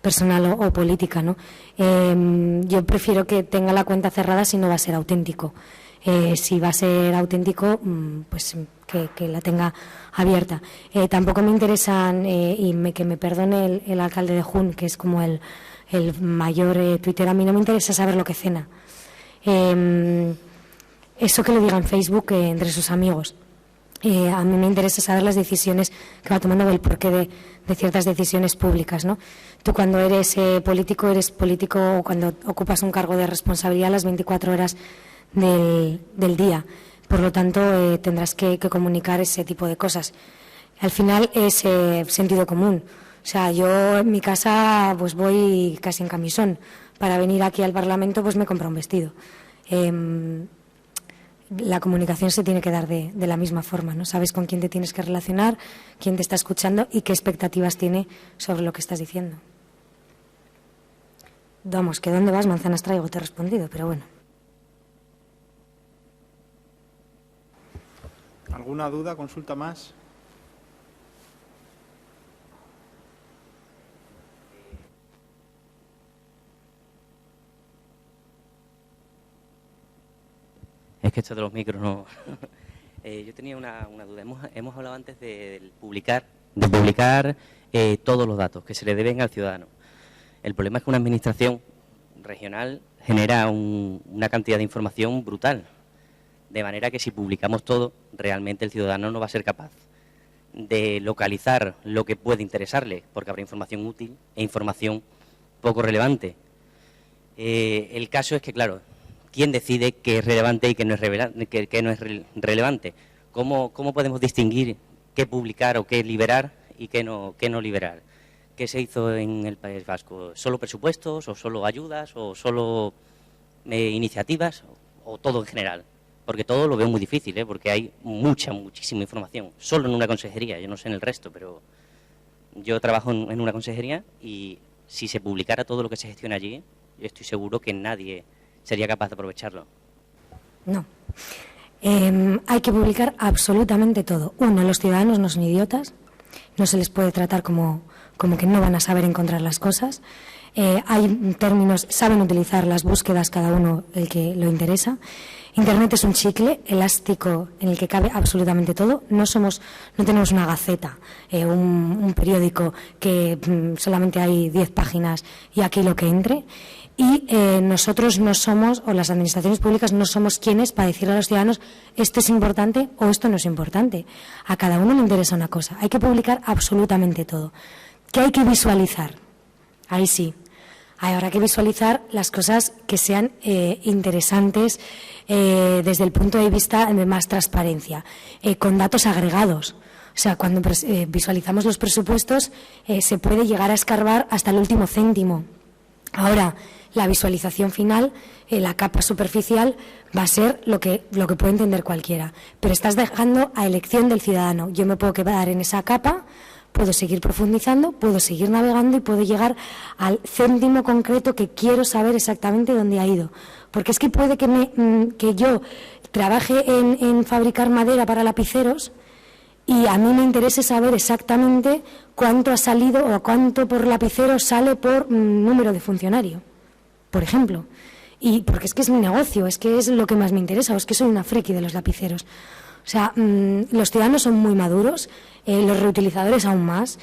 B: personal o política, ¿no? Yo prefiero que tenga la cuenta cerrada si no va a ser auténtico. Si va a ser auténtico, pues que la tenga abierta. Tampoco me interesan, que me perdone el alcalde de Jun, que es como el mayor Twitter, a mí no me interesa saber lo que cena. Eso que le diga en Facebook entre sus amigos. A mí me interesa saber las decisiones que va tomando, el porqué de ciertas decisiones públicas, ¿no? Tú cuando eres político cuando ocupas un cargo de responsabilidad las 24 horas del día. Por lo tanto, tendrás que comunicar ese tipo de cosas. Al final es sentido común. O sea, yo en mi casa pues voy casi en camisón. Para venir aquí al Parlamento pues me compro un vestido. La comunicación se tiene que dar de la misma forma, ¿no? Sabes con quién te tienes que relacionar, quién te está escuchando y qué expectativas tiene sobre lo que estás diciendo. Vamos, que ¿dónde vas? Manzanas traigo, te he respondido, pero bueno.
A: ¿Alguna duda, consulta más?
D: Es que esto de los micros no... yo tenía una duda. Hemos hablado antes de publicar todos los datos que se le deben al ciudadano. El problema es que una administración regional genera una cantidad de información brutal. De manera que si publicamos todo, realmente el ciudadano no va a ser capaz de localizar lo que puede interesarle, porque habrá información útil e información poco relevante. El caso es que, claro, ¿quién decide qué es relevante y qué no es relevante? ¿Cómo podemos distinguir qué publicar o qué liberar y qué no liberar? ¿Qué se hizo en el País Vasco? ¿Solo presupuestos o solo ayudas o solo iniciativas o todo en general? Porque todo lo veo muy difícil, porque hay muchísima información. Solo en una consejería, yo no sé en el resto, pero yo trabajo en una consejería y si se publicara todo lo que se gestiona allí, yo estoy seguro que nadie sería capaz de aprovecharlo.
B: No. Hay que publicar absolutamente todo. Uno, los ciudadanos no son idiotas, no se les puede tratar como que no van a saber encontrar las cosas. Hay términos, saben utilizar las búsquedas cada uno el que lo interesa. Internet es un chicle elástico en el que cabe absolutamente todo. No tenemos una gaceta, un periódico que solamente hay 10 páginas y aquí lo que entre. Y nosotros no somos, o las administraciones públicas no somos quienes para decirle a los ciudadanos esto es importante o esto no es importante. A cada uno le interesa una cosa. Hay que publicar absolutamente todo. ¿Qué hay que visualizar? Ahí sí. Habrá que visualizar las cosas que sean interesantes desde el punto de vista de más transparencia, con datos agregados. O sea, cuando visualizamos los presupuestos se puede llegar a escarbar hasta el último céntimo. Ahora, la visualización final, la capa superficial, va a ser lo que puede entender cualquiera. Pero estás dejando a elección del ciudadano. Yo me puedo quedar en esa capa, puedo seguir profundizando, puedo seguir navegando y puedo llegar al céntimo concreto que quiero saber exactamente dónde ha ido. Porque es que puede que yo trabaje en fabricar madera para lapiceros y a mí me interese saber exactamente cuánto ha salido o cuánto por lapicero sale por número de funcionario, por ejemplo. Y porque es que es mi negocio, es que es lo que más me interesa, o es que soy una friki de los lapiceros. O sea, los ciudadanos son muy maduros, los reutilizadores aún más,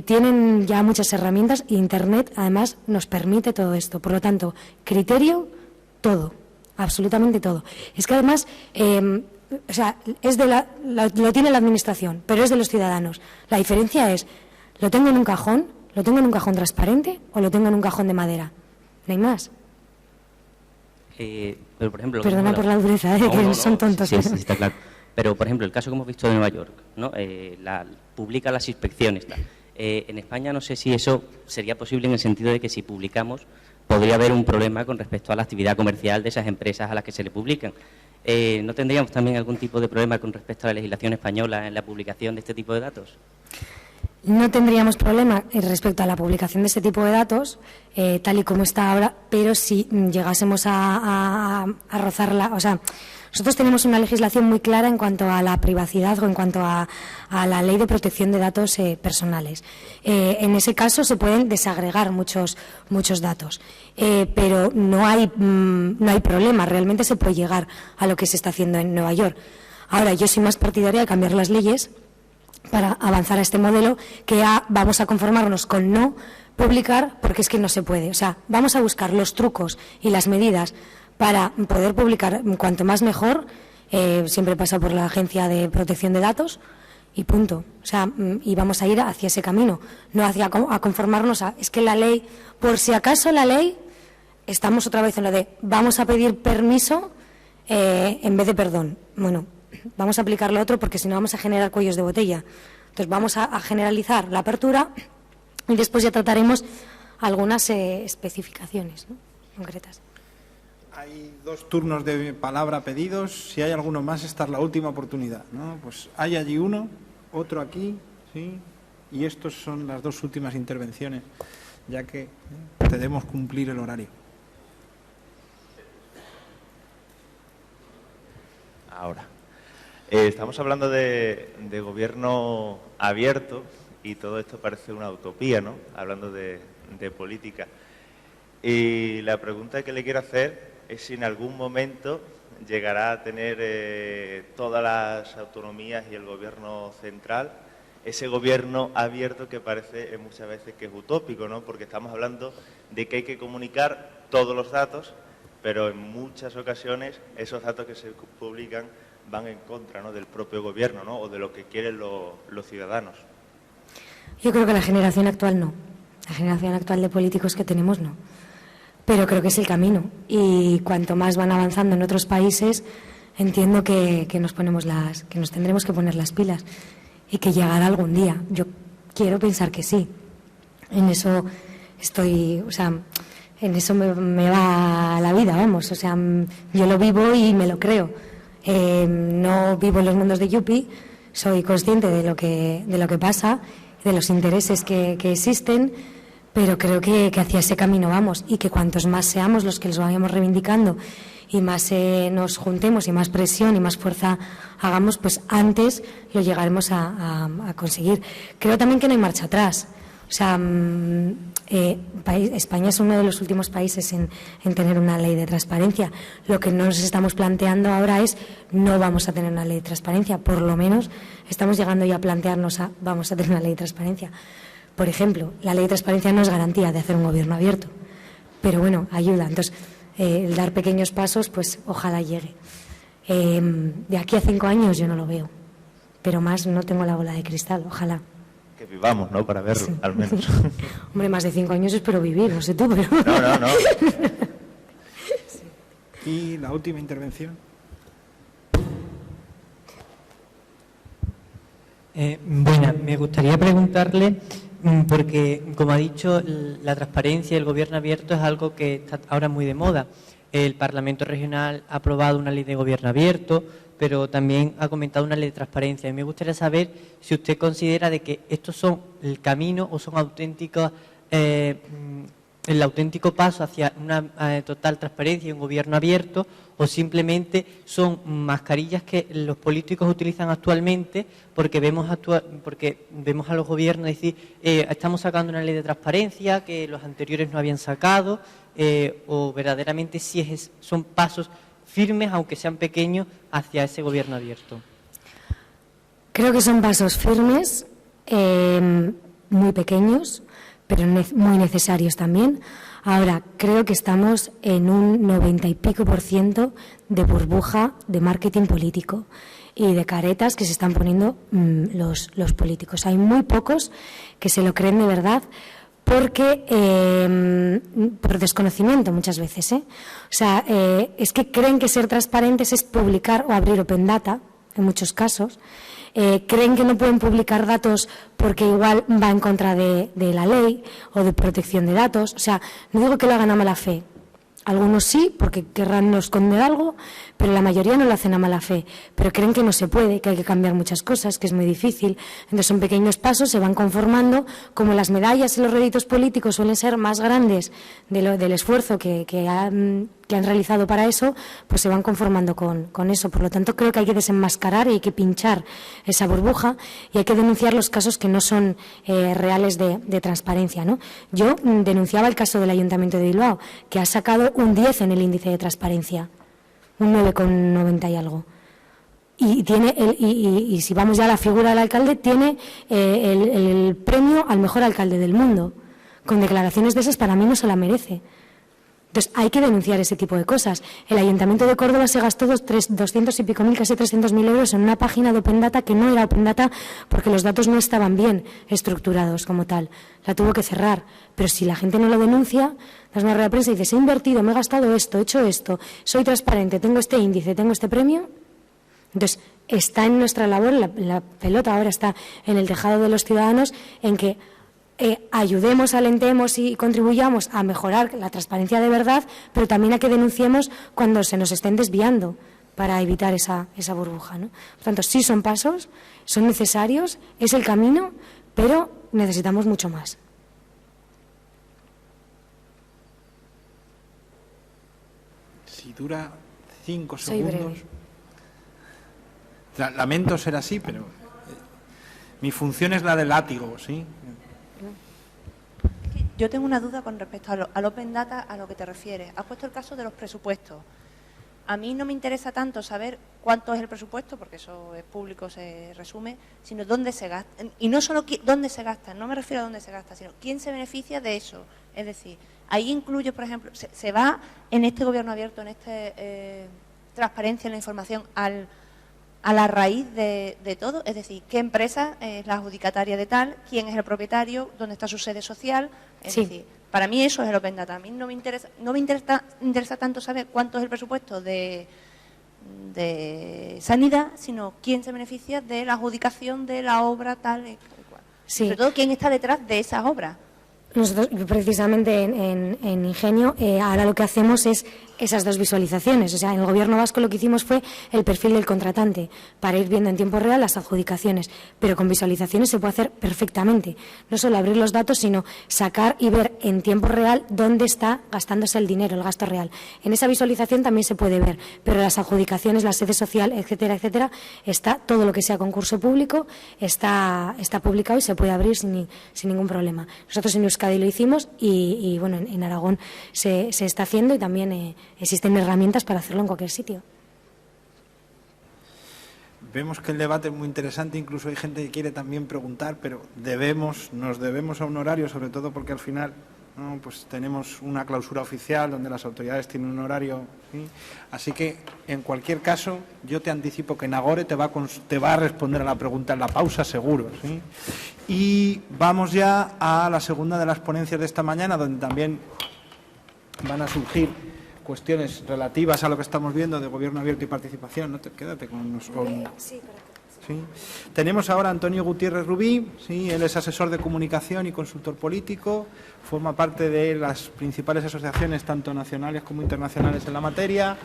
B: tienen ya muchas herramientas y Internet además nos permite todo esto. Por lo tanto, criterio, todo, absolutamente todo. Es que además, o sea, lo tiene la administración, pero es de los ciudadanos. La diferencia es, ¿lo tengo en un cajón transparente o lo tengo en un cajón de madera? No hay más.
D: Pero por ejemplo,
B: perdona por la dureza, que son tontos.
D: Sí, está claro. Pero, por ejemplo, el caso que hemos visto de Nueva York, ¿no? Publica las inspecciones. En España no sé si eso sería posible en el sentido de que si publicamos podría haber un problema con respecto a la actividad comercial de esas empresas a las que se le publican. ¿No tendríamos también algún tipo de problema con respecto a la legislación española en la publicación de este tipo de datos?
B: No tendríamos problema respecto a la publicación de este tipo de datos, tal y como está ahora, pero si llegásemos a rozarla, o sea, nosotros tenemos una legislación muy clara en cuanto a la privacidad o en cuanto a la ley de protección de datos personales. En ese caso se pueden desagregar muchos datos, pero no hay problema, realmente se puede llegar a lo que se está haciendo en Nueva York. Ahora, yo soy más partidaria de cambiar las leyes para avanzar a este modelo que vamos a conformarnos con no publicar, porque es que no se puede. O sea, vamos a buscar los trucos y las medidas para poder publicar cuanto más mejor, siempre pasa por la Agencia de Protección de Datos y punto. O sea, y vamos a ir hacia ese camino, no hacia a conformarnos a, es que la ley, por si acaso la ley, estamos otra vez en lo de vamos a pedir permiso en vez de perdón. Bueno, vamos a aplicar lo otro porque si no vamos a generar cuellos de botella. Entonces vamos a generalizar la apertura y después ya trataremos algunas especificaciones, ¿no?, concretas.
A: Hay 2 turnos de palabra pedidos. Si hay alguno más, esta es la última oportunidad, ¿no? Pues hay allí uno, otro aquí, ¿sí? Y estos son las 2 últimas intervenciones, ya que debemos cumplir el horario.
E: Ahora, estamos hablando de gobierno abierto y todo esto parece una utopía, ¿no? Hablando de política. Y la pregunta que le quiero hacer es si en algún momento llegará a tener todas las autonomías y el gobierno central ese gobierno abierto que parece muchas veces que es utópico, ¿no? Porque estamos hablando de que hay que comunicar todos los datos, pero en muchas ocasiones esos datos que se publican van en contra, ¿no?, del propio gobierno, ¿no?, o de lo que quieren los ciudadanos.
B: Yo creo que la generación actual no. La generación actual de políticos que tenemos no. Pero creo que es el camino. Y cuanto más van avanzando en otros países, entiendo que nos tendremos que poner las pilas y que llegará algún día. Yo quiero pensar que sí. En eso estoy, o sea, en eso me va la vida, vamos. O sea, yo lo vivo y me lo creo. No vivo en los mundos de Yupi, soy consciente de lo que pasa, de los intereses que existen, pero creo que hacia ese camino vamos y que cuantos más seamos los que los vayamos reivindicando y más nos juntemos y más presión y más fuerza hagamos, pues antes lo llegaremos a conseguir. Creo también que no hay marcha atrás. O sea, España es uno de los últimos países en tener una ley de transparencia. Lo que no nos estamos planteando ahora es no vamos a tener una ley de transparencia. Por lo menos estamos llegando ya a plantearnos vamos a tener una ley de transparencia. Por ejemplo, la ley de transparencia no es garantía de hacer un gobierno abierto, pero bueno, ayuda. Entonces, el dar pequeños pasos, pues ojalá llegue. De aquí a 5 años yo no lo veo, pero más no tengo la bola de cristal, ojalá.
E: Que vivamos, ¿no?, para verlo, sí. Al menos.
B: Hombre, más de 5 años espero vivir, no sé tú, pero...
E: No.
A: Sí. Y la última intervención.
F: Bueno, me gustaría preguntarle, porque como ha dicho, la transparencia y el gobierno abierto es algo que está ahora muy de moda. El Parlamento Regional ha aprobado una ley de gobierno abierto, pero también ha comentado una ley de transparencia. Y me gustaría saber si usted considera de que estos son el camino o son auténticos, el auténtico paso hacia una total transparencia y un gobierno abierto, o simplemente son mascarillas que los políticos utilizan actualmente porque vemos a los gobiernos decir estamos sacando una ley de transparencia que los anteriores no habían sacado, o verdaderamente si son pasos firmes, aunque sean pequeños, hacia ese gobierno abierto.
B: Creo que son pasos firmes, muy pequeños, pero muy necesarios también. Ahora, creo que estamos en un 90 y pico % de burbuja de marketing político y de caretas que se están poniendo los políticos. Hay muy pocos que se lo creen de verdad, porque por desconocimiento muchas veces, O sea, es que creen que ser transparentes es publicar o abrir Open Data, en muchos casos. Creen que no pueden publicar datos porque igual va en contra de la ley o de protección de datos. O sea, no digo que lo hagan a mala fe. Algunos sí, porque querrán esconder algo, pero la mayoría no lo hacen a mala fe. Pero creen que no se puede, que hay que cambiar muchas cosas, que es muy difícil. Entonces son pequeños pasos, se van conformando. Como las medallas y los réditos políticos suelen ser más grandes del esfuerzo que han realizado para eso, pues se van conformando con eso. Por lo tanto, creo que hay que desenmascarar y hay que pinchar esa burbuja y hay que denunciar los casos que no son reales de transparencia, ¿no? Yo denunciaba el caso del Ayuntamiento de Bilbao, que ha sacado un 10 en el índice de transparencia, un 9,90 y algo. Y si vamos ya a la figura del alcalde, tiene el premio al mejor alcalde del mundo. Con declaraciones de esas, para mí no se la merece. Entonces, hay que denunciar ese tipo de cosas. El Ayuntamiento de Córdoba se gastó 200 y pico mil, casi 300.000 euros en una página de Open Data que no era Open Data porque los datos no estaban bien estructurados como tal. La tuvo que cerrar. Pero si la gente no lo denuncia, das una rueda de prensa y dices, he invertido, me he gastado esto, he hecho esto, soy transparente, tengo este índice, tengo este premio. Entonces, está en nuestra labor, la pelota ahora está en el tejado de los ciudadanos, en que ayudemos, alentemos y contribuyamos a mejorar la transparencia de verdad, pero también a que denunciemos cuando se nos estén desviando para evitar esa burbuja, ¿no? Por tanto, sí son pasos, son necesarios, es el camino, pero necesitamos mucho más.
A: Si dura 5
B: Soy
A: segundos...
B: breve.
A: Lamento ser así, pero mi función es la del látigo, ¿sí?
G: Yo tengo una duda con respecto al Open Data, a lo que te refieres. Has puesto el caso de los presupuestos. A mí no me interesa tanto saber cuánto es el presupuesto, porque eso es público, se resume, sino dónde se gasta. Y no solo dónde se gasta, no me refiero a dónde se gasta, sino quién se beneficia de eso. Es decir, ahí incluye, por ejemplo, se va en este gobierno abierto, en este transparencia en la información a la raíz de todo, es decir, qué empresa es la adjudicataria de tal, quién es el propietario, dónde está su sede social, es decir, para mí eso es el Open Data. A mí no me interesa tanto saber cuánto es el presupuesto de sanidad, sino quién se beneficia de la adjudicación de la obra tal y cual.
B: Sí.
G: Sobre todo quién está detrás de esas obras.
B: Nosotros, precisamente en Ingenio, ahora lo que hacemos es esas dos visualizaciones. O sea, en el Gobierno vasco lo que hicimos fue el perfil del contratante, para ir viendo en tiempo real las adjudicaciones. Pero con visualizaciones se puede hacer perfectamente. No solo abrir los datos, sino sacar y ver en tiempo real dónde está gastándose el dinero, el gasto real. En esa visualización también se puede ver, pero las adjudicaciones, la sede social, etcétera, etcétera, está todo lo que sea concurso público, está publicado y se puede abrir sin ningún problema. Nosotros en Euskadi lo hicimos y bueno, en Aragón se está haciendo y también existen herramientas para hacerlo en cualquier sitio.
A: Vemos que el debate es muy interesante, incluso hay gente que quiere también preguntar, pero nos debemos a un horario, sobre todo porque al final, ¿no?, pues tenemos una clausura oficial donde las autoridades tienen un horario, ¿sí? Así que, en cualquier caso, yo te anticipo que Nagore te va a responder a la pregunta en la pausa, seguro, ¿sí? Y vamos ya a la segunda de las ponencias de esta mañana, donde también van a surgir cuestiones relativas a lo que estamos viendo de gobierno abierto y participación. ¿No? Quédate con nosotros. Sí. Tenemos ahora a Antonio Gutiérrez Rubí, ¿sí? Él es asesor de comunicación y consultor político, forma parte de las principales asociaciones, tanto nacionales como internacionales, en la materia.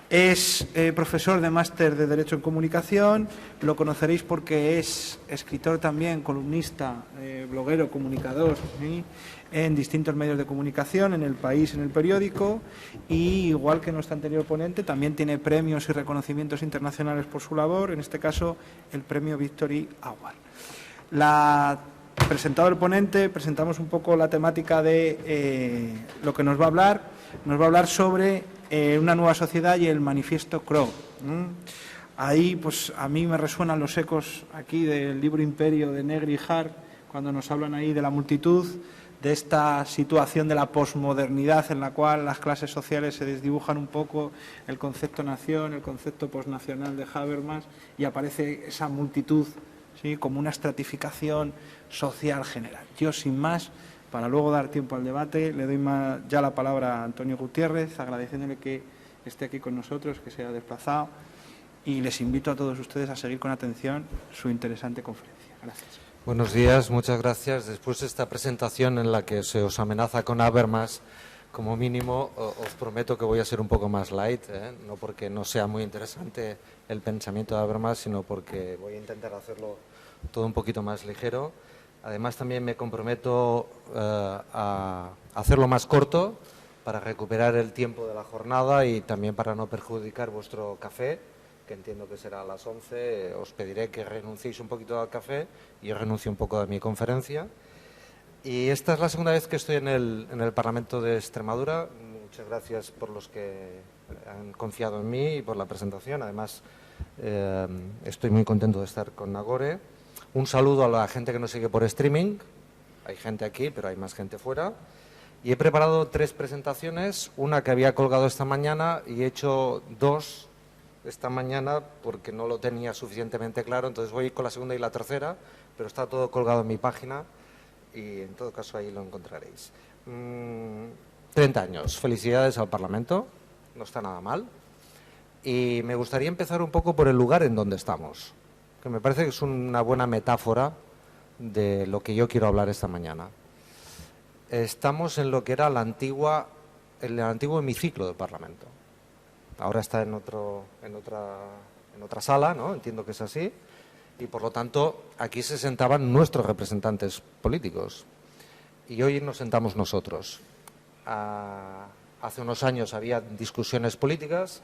A: Es profesor de máster de Derecho en Comunicación, lo conoceréis porque es escritor también, columnista, bloguero, comunicador, ¿sí?, en distintos medios de comunicación, en El País, en El Periódico, y igual que nuestro anterior ponente, también tiene premios y reconocimientos internacionales por su labor, en este caso el premio Victory Award. Presentado el ponente, presentamos un poco la temática de lo que nos va a hablar. Nos va a hablar sobre una nueva sociedad y el manifiesto Crow. Ahí, pues a mí me resuenan los ecos aquí del libro Imperio de Negri y Hart, cuando nos hablan ahí de la multitud, de esta situación de la posmodernidad en la cual las clases sociales se desdibujan un poco, el concepto nación, el concepto posnacional de Habermas, y aparece esa multitud, ¿sí?, como una estratificación social general. Yo, sin más, para luego dar tiempo al debate, le doy ya la palabra a Antonio Gutiérrez, agradeciéndole que esté aquí con nosotros, que se haya desplazado, y les invito a todos ustedes a seguir con atención su interesante conferencia. Gracias.
H: Buenos días, muchas gracias. Después de esta presentación en la que se os amenaza con Habermas, como mínimo os prometo que voy a ser un poco más light, no porque no sea muy interesante el pensamiento de Habermas, sino porque voy a intentar hacerlo todo un poquito más ligero. Además, también me comprometo a hacerlo más corto para recuperar el tiempo de la jornada y también para no perjudicar vuestro café, que entiendo que será a las 11. Os pediré que renunciéis un poquito al café y yo renuncio un poco a mi conferencia. Y esta es la segunda vez que estoy en el Parlamento de Extremadura. Muchas gracias por los que han confiado en mí y por la presentación. Además, estoy muy contento de estar con Nagore. Un saludo a la gente que nos sigue por streaming. Hay gente aquí, pero hay más gente fuera. Y he preparado 3 presentaciones, una que había colgado esta mañana y he hecho 2 esta mañana porque no lo tenía suficientemente claro. Entonces voy con la segunda y la tercera, pero está todo colgado en mi página y en todo caso ahí lo encontraréis. 30 años. Felicidades al Parlamento. No está nada mal. Y me gustaría empezar un poco por el lugar en donde estamos, que me parece que es una buena metáfora de lo que yo quiero hablar esta mañana. Estamos en lo que era el antiguo hemiciclo del Parlamento. Ahora está en otra sala, ¿no? Entiendo que es así. Y por lo tanto, aquí se sentaban nuestros representantes políticos. Y hoy nos sentamos nosotros. Hace unos años había discusiones políticas,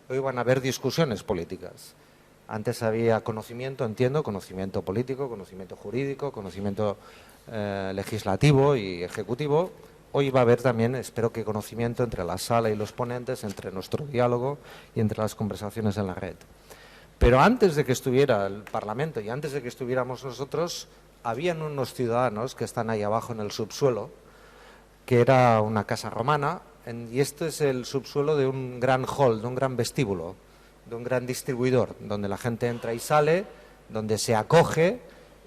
H: hoy van a haber discusiones políticas. Antes había conocimiento, entiendo, conocimiento político, conocimiento jurídico, conocimiento legislativo y ejecutivo. Hoy va a haber también, espero que conocimiento entre la sala y los ponentes, entre nuestro diálogo y entre las conversaciones en la red. Pero antes de que estuviera el Parlamento y antes de que estuviéramos nosotros, habían unos ciudadanos que están ahí abajo en el subsuelo, que era una casa romana, y este es el subsuelo de un gran hall, de un gran vestíbulo, de un gran distribuidor, donde la gente entra y sale, donde se acoge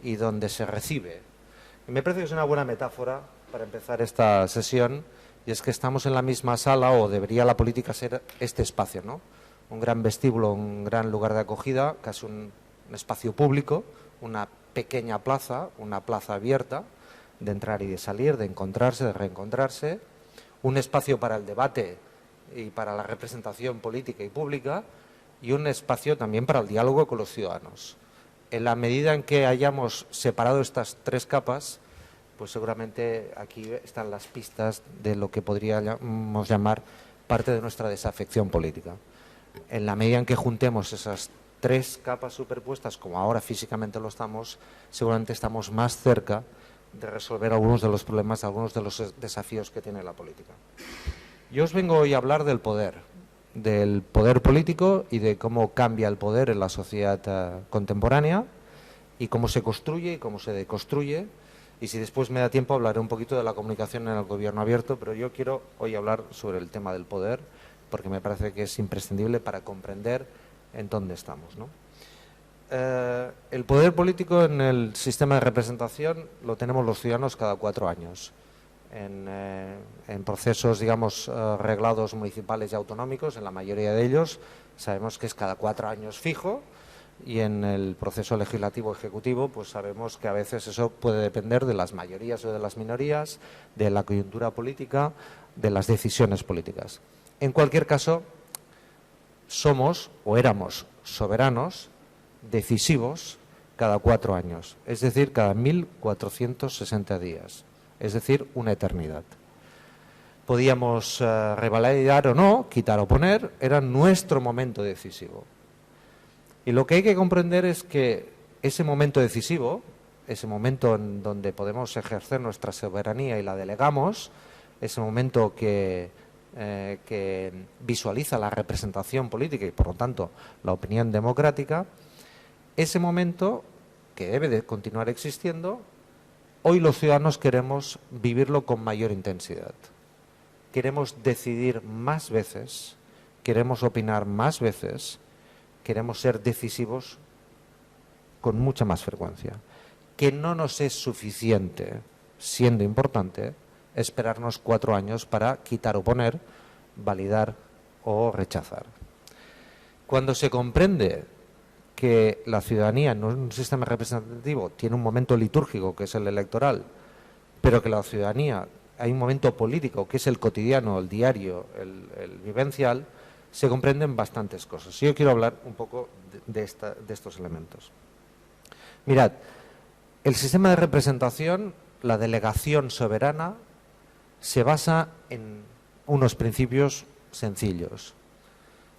H: y donde se recibe. Y me parece que es una buena metáfora para empezar esta sesión, y es que estamos en la misma sala, o debería la política ser este espacio, ¿no? Un gran vestíbulo, un gran lugar de acogida, casi un espacio público, una pequeña plaza, una plaza abierta, de entrar y de salir, de encontrarse, de reencontrarse, un espacio para el debate y para la representación política y pública, y un espacio también para el diálogo con los ciudadanos. En la medida en que hayamos separado estas 3 capas, pues seguramente aquí están las pistas de lo que podríamos llamar parte de nuestra desafección política. En la medida en que juntemos esas 3 capas superpuestas, como ahora físicamente lo estamos, seguramente estamos más cerca de resolver algunos de los problemas, algunos de los desafíos que tiene la política. Yo os vengo hoy a hablar del poder político y de cómo cambia el poder en la sociedad contemporánea y cómo se construye y cómo se deconstruye. Y si después me da tiempo hablaré un poquito de la comunicación en el gobierno abierto, pero yo quiero hoy hablar sobre el tema del poder porque me parece que es imprescindible para comprender en dónde estamos, ¿no? El poder político en el sistema de representación lo tenemos los ciudadanos cada 4 años. En procesos, digamos, reglados municipales y autonómicos, en la mayoría de ellos, sabemos que es cada 4 años fijo, y en el proceso legislativo ejecutivo, pues sabemos que a veces eso puede depender de las mayorías o de las minorías, de la coyuntura política, de las decisiones políticas. En cualquier caso, somos o éramos soberanos, decisivos, cada 4 años, es decir, cada 1460 días. Es decir, una eternidad. Podíamos revalidar o no, quitar o poner, era nuestro momento decisivo. Y lo que hay que comprender es que ese momento decisivo, ese momento en donde podemos ejercer nuestra soberanía y la delegamos, ese momento que visualiza la representación política y, por lo tanto, la opinión democrática, ese momento, que debe de continuar existiendo, hoy los ciudadanos queremos vivirlo con mayor intensidad. Queremos decidir más veces, queremos opinar más veces, queremos ser decisivos con mucha más frecuencia. Que no nos es suficiente, siendo importante, esperarnos 4 años para quitar o poner, validar o rechazar. Cuando se comprende que la ciudadanía en un sistema representativo tiene un momento litúrgico, que es el electoral, pero que la ciudadanía hay un momento político, que es el cotidiano, el diario, el vivencial, se comprenden bastantes cosas. Yo quiero hablar un poco de estos elementos. Mirad, el sistema de representación, la delegación soberana, se basa en unos principios sencillos.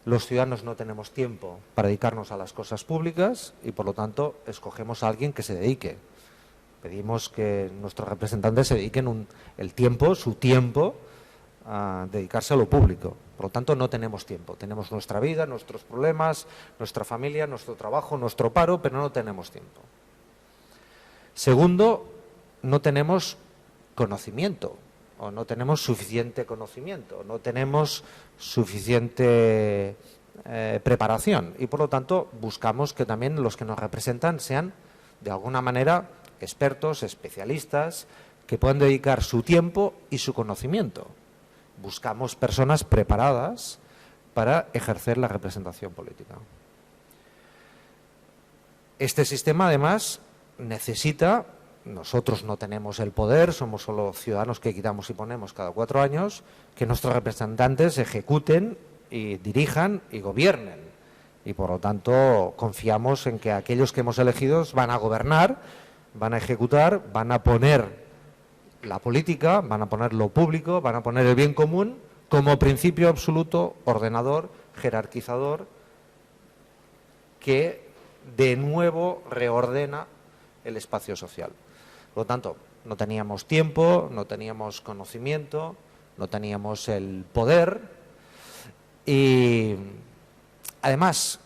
H: Los ciudadanos no tenemos tiempo para dedicarnos a las cosas públicas y, por lo tanto, escogemos a alguien que se dedique. Pedimos que nuestros representantes se dediquen su tiempo, a dedicarse a lo público. Por lo tanto, no tenemos tiempo. Tenemos nuestra vida, nuestros problemas, nuestra familia, nuestro trabajo, nuestro paro, pero no tenemos tiempo. Segundo, no tenemos conocimiento, o no tenemos suficiente conocimiento, no tenemos suficiente preparación y, por lo tanto, buscamos que también los que nos representan sean, de alguna manera, expertos, especialistas, que puedan dedicar su tiempo y su conocimiento. Buscamos personas preparadas para ejercer la representación política. Este sistema, además, necesita, nosotros no tenemos el poder, somos solo ciudadanos que quitamos y ponemos cada 4 años, que nuestros representantes ejecuten y dirijan y gobiernen. Y, por lo tanto, confiamos en que aquellos que hemos elegido van a gobernar, van a ejecutar, van a poner la política, van a poner lo público, van a poner el bien común como principio absoluto, ordenador, jerarquizador, que de nuevo reordena el espacio social. Por lo tanto, no teníamos tiempo, no teníamos conocimiento, no teníamos el poder y, además,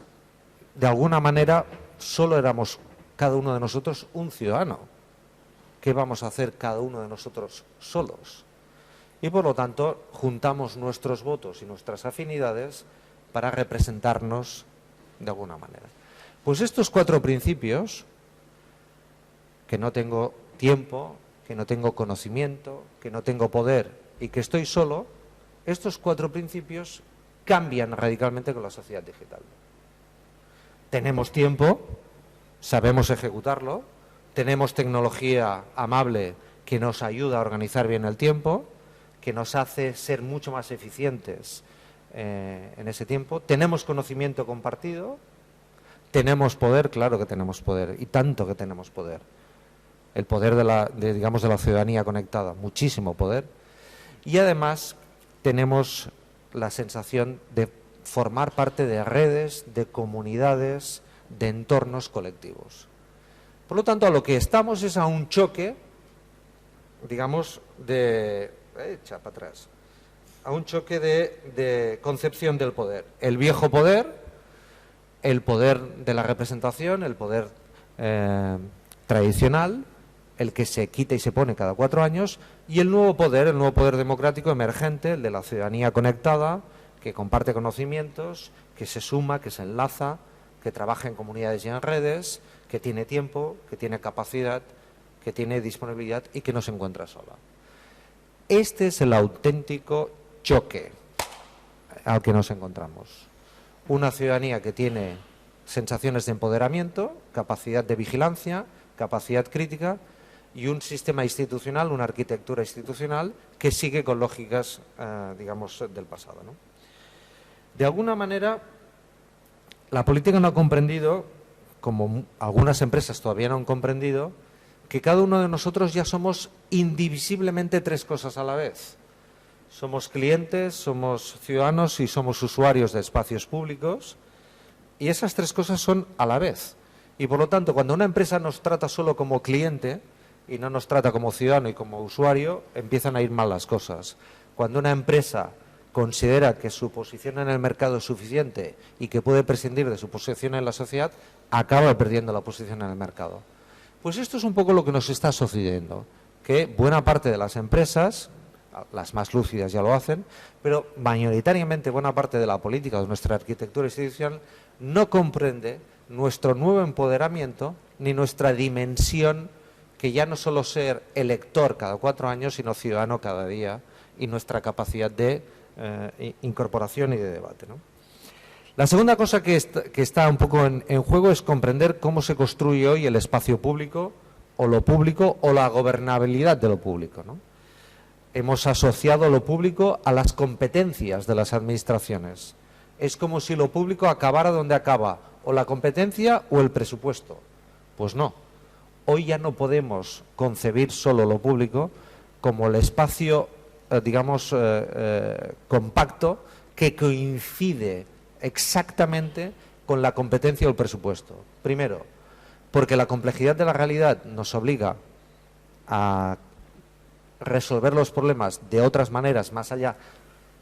H: de alguna manera, solo éramos cada uno de nosotros un ciudadano. ¿Qué vamos a hacer cada uno de nosotros solos? Y, por lo tanto, juntamos nuestros votos y nuestras afinidades para representarnos de alguna manera. Pues estos 4 principios, que no tengo tiempo, que no tengo conocimiento, que no tengo poder y que estoy solo, estos 4 principios cambian radicalmente con la sociedad digital. Tenemos tiempo, sabemos ejecutarlo, tenemos tecnología amable que nos ayuda a organizar bien el tiempo, que nos hace ser mucho más eficientes en ese tiempo. Tenemos conocimiento compartido, tenemos poder, claro que tenemos poder, y tanto que tenemos poder. El poder de la ciudadanía conectada, muchísimo poder. Y además tenemos la sensación de formar parte de redes, de comunidades, de entornos colectivos. Por lo tanto, a lo que estamos es a un choque, digamos, echa para atrás, a un choque de concepción del poder. El viejo poder, el poder de la representación, el poder tradicional, el que se quita y se pone cada 4 años, y el nuevo poder democrático emergente, el de la ciudadanía conectada, que comparte conocimientos, que se suma, que se enlaza, que trabaja en comunidades y en redes, que tiene tiempo, que tiene capacidad, que tiene disponibilidad y que no se encuentra sola. Este es el auténtico choque al que nos encontramos. Una ciudadanía que tiene sensaciones de empoderamiento, capacidad de vigilancia, capacidad crítica y un sistema institucional, una arquitectura institucional que sigue con lógicas, digamos, del pasado, ¿no? De alguna manera, la política no ha comprendido, como algunas empresas todavía no han comprendido, que cada uno de nosotros ya somos indivisiblemente 3 cosas a la vez. Somos clientes, somos ciudadanos y somos usuarios de espacios públicos, y esas 3 cosas son a la vez. Y, por lo tanto, cuando una empresa nos trata solo como cliente y no nos trata como ciudadano y como usuario, empiezan a ir mal las cosas. Cuando una empresa considera que su posición en el mercado es suficiente y que puede prescindir de su posición en la sociedad, acaba perdiendo la posición en el mercado. Pues esto es un poco lo que nos está sucediendo, que buena parte de las empresas, las más lúcidas ya lo hacen, pero mayoritariamente buena parte de la política, de nuestra arquitectura institucional, no comprende nuestro nuevo empoderamiento ni nuestra dimensión, que ya no solo ser elector cada 4 años, sino ciudadano cada día, y nuestra capacidad de incorporación y de debate, ¿no? La segunda cosa que está un poco en juego es comprender cómo se construye hoy el espacio público o la gobernabilidad de lo público, ¿no? Hemos asociado lo público a las competencias de las administraciones. Es como si lo público acabara donde acaba, o la competencia o el presupuesto. Pues no. Hoy ya no podemos concebir solo lo público como el espacio, compacto, que coincide exactamente con la competencia o el presupuesto. Primero, porque la complejidad de la realidad nos obliga a resolver los problemas de otras maneras, más allá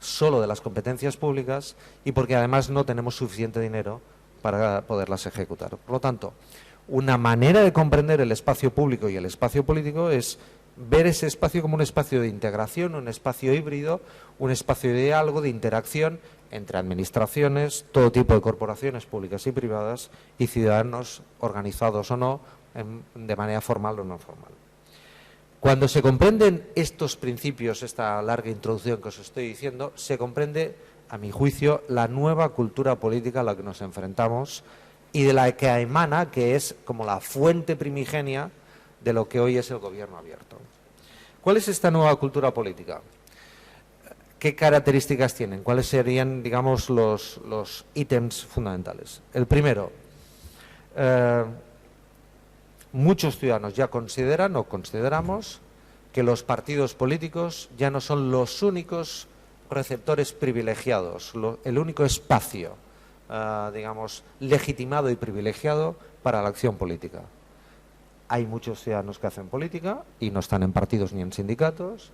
H: solo de las competencias públicas, y porque además no tenemos suficiente dinero para poderlas ejecutar. Por lo tanto, una manera de comprender el espacio público y el espacio político es ver ese espacio como un espacio de integración, un espacio híbrido, un espacio de diálogo, de interacción entre administraciones, todo tipo de corporaciones públicas y privadas y ciudadanos, organizados o no, de manera formal o no formal. Cuando se comprenden estos principios, esta larga introducción que os estoy diciendo, se comprende, a mi juicio, la nueva cultura política a la que nos enfrentamos y de la que emana, que es como la fuente primigenia de lo que hoy es el gobierno abierto. ¿Cuál es esta nueva cultura política? ¿Qué características tienen? ¿Cuáles serían, digamos, los ítems fundamentales? El primero, muchos ciudadanos ya consideran o consideramos que los partidos políticos ya no son los únicos receptores privilegiados, el único espacio, legitimado y privilegiado para la acción política. Hay muchos ciudadanos que hacen política y no están en partidos ni en sindicatos.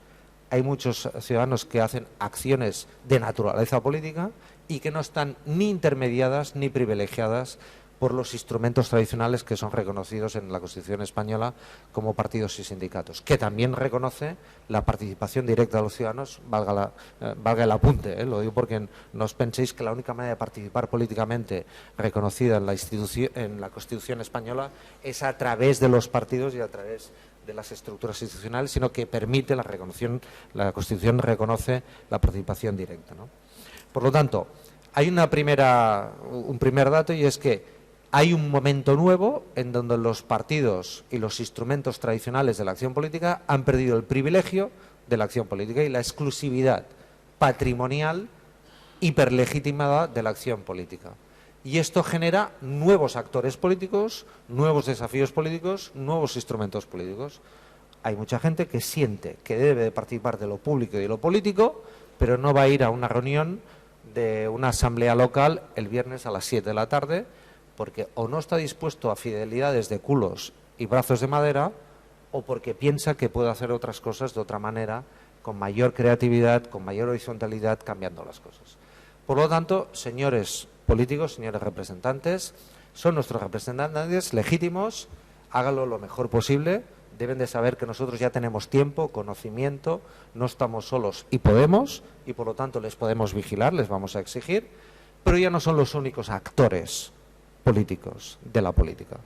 H: Hay muchos ciudadanos que hacen acciones de naturaleza política y que no están ni intermediadas ni privilegiadas por los instrumentos tradicionales que son reconocidos en la Constitución española como partidos y sindicatos, que también reconoce la participación directa de los ciudadanos, valga el apunte, lo digo porque no os penséis que la única manera de participar políticamente reconocida en la Constitución española es a través de los partidos y a través de las estructuras institucionales, sino que permite la Constitución reconoce la participación directa, ¿no? Por lo tanto, hay un primer dato, y es que hay un momento nuevo en donde los partidos y los instrumentos tradicionales de la acción política han perdido el privilegio de la acción política y la exclusividad patrimonial hiperlegitimada de la acción política. Y esto genera nuevos actores políticos, nuevos desafíos políticos, nuevos instrumentos políticos. Hay mucha gente que siente que debe de participar de lo público y de lo político, pero no va a ir a una reunión de una asamblea local el viernes a las 7 de la tarde, porque o no está dispuesto a fidelidades de culos y brazos de madera, o porque piensa que puede hacer otras cosas de otra manera, con mayor creatividad, con mayor horizontalidad, cambiando las cosas. Por lo tanto, señores políticos, señores representantes, son nuestros representantes legítimos, háganlo lo mejor posible, deben de saber que nosotros ya tenemos tiempo, conocimiento, no estamos solos y podemos, y por lo tanto les podemos vigilar, les vamos a exigir, pero ya no son los únicos actores políticos de la política.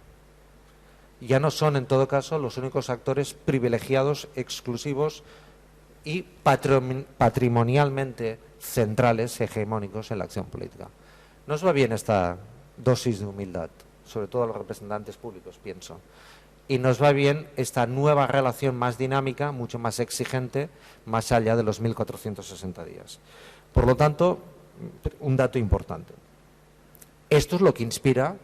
H: Ya no son, en todo caso, los únicos actores privilegiados, exclusivos y patrimonialmente centrales, hegemónicos en la acción política. Nos va bien esta dosis de humildad, sobre todo a los representantes públicos, pienso. Y nos va bien esta nueva relación más dinámica, mucho más exigente, más allá de los 1460 días. Por lo tanto, un dato importante. Esto es lo que inspira,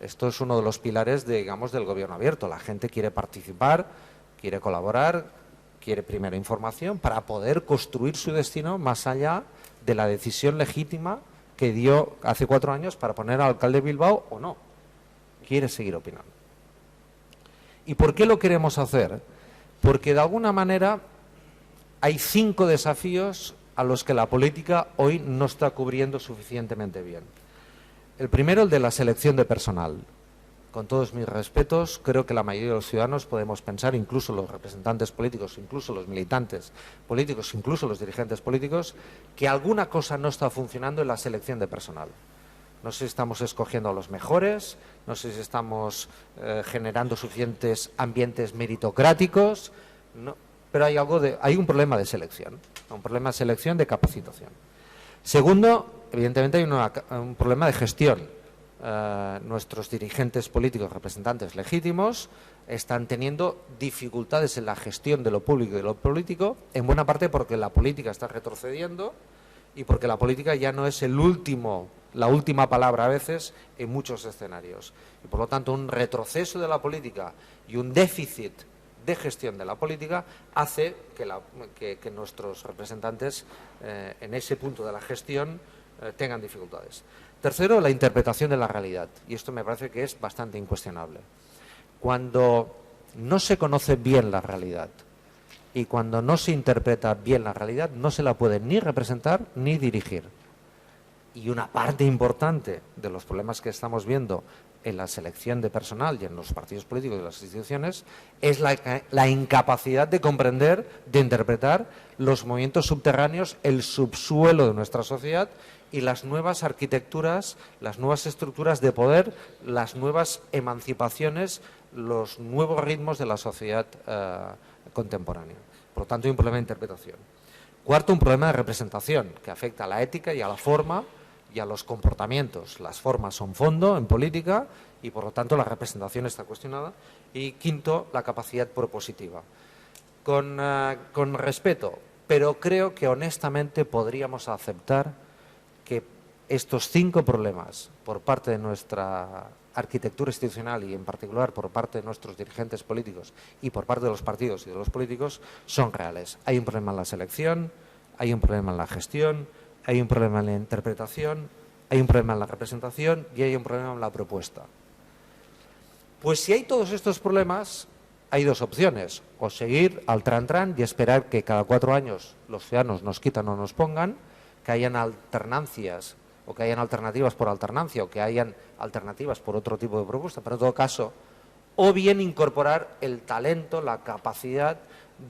H: esto es uno de los pilares, digamos, del gobierno abierto. La gente quiere participar, quiere colaborar, quiere primero información para poder construir su destino más allá de la decisión legítima que dio hace 4 años para poner al alcalde de Bilbao o no. Quiere seguir opinando. ¿Y por qué lo queremos hacer? Porque de alguna manera hay 5 desafíos a los que la política hoy no está cubriendo suficientemente bien. El primero, el de la selección de personal. Con todos mis respetos, creo que la mayoría de los ciudadanos podemos pensar, incluso los representantes políticos, incluso los militantes políticos, incluso los dirigentes políticos, que alguna cosa no está funcionando en la selección de personal. No sé si estamos escogiendo a los mejores, no sé si estamos generando suficientes ambientes meritocráticos, no, pero hay un problema de selección, un problema de selección, de capacitación. Segundo, evidentemente hay un problema de gestión. Nuestros dirigentes políticos, representantes legítimos, están teniendo dificultades en la gestión de lo público y de lo político, en buena parte porque la política está retrocediendo y porque la política ya no es la última palabra a veces en muchos escenarios. Y por lo tanto, un retroceso de la política y un déficit de gestión de la política hace que nuestros representantes en ese punto de la gestión tengan dificultades. Tercero, la interpretación de la realidad, y esto me parece que es bastante incuestionable. Cuando no se conoce bien la realidad y cuando no se interpreta bien la realidad, no se la puede ni representar ni dirigir. Y una parte importante de los problemas que estamos viendo en la selección de personal y en los partidos políticos de las instituciones es la incapacidad de comprender, de interpretar los movimientos subterráneos, el subsuelo de nuestra sociedad y las nuevas arquitecturas, las nuevas estructuras de poder, las nuevas emancipaciones, los nuevos ritmos de la sociedad contemporánea. Por lo tanto, hay un problema de interpretación. Cuarto, un problema de representación que afecta a la ética y a la forma y a los comportamientos. Las formas son fondo en política y, por lo tanto, la representación está cuestionada. Y quinto, la capacidad propositiva. Con respeto, pero creo que honestamente podríamos aceptar que estos 5 problemas por parte de nuestra arquitectura institucional y en particular por parte de nuestros dirigentes políticos y por parte de los partidos y de los políticos son reales. Hay un problema en la selección, hay un problema en la gestión, hay un problema en la interpretación, hay un problema en la representación y hay un problema en la propuesta. Pues si hay todos estos problemas, hay 2 opciones: o seguir al tran-tran y esperar que cada 4 años los ciudadanos nos quitan o nos pongan, que hayan alternancias o que hayan alternativas por alternancia o que hayan alternativas por otro tipo de propuesta, pero en todo caso, o bien incorporar el talento, la capacidad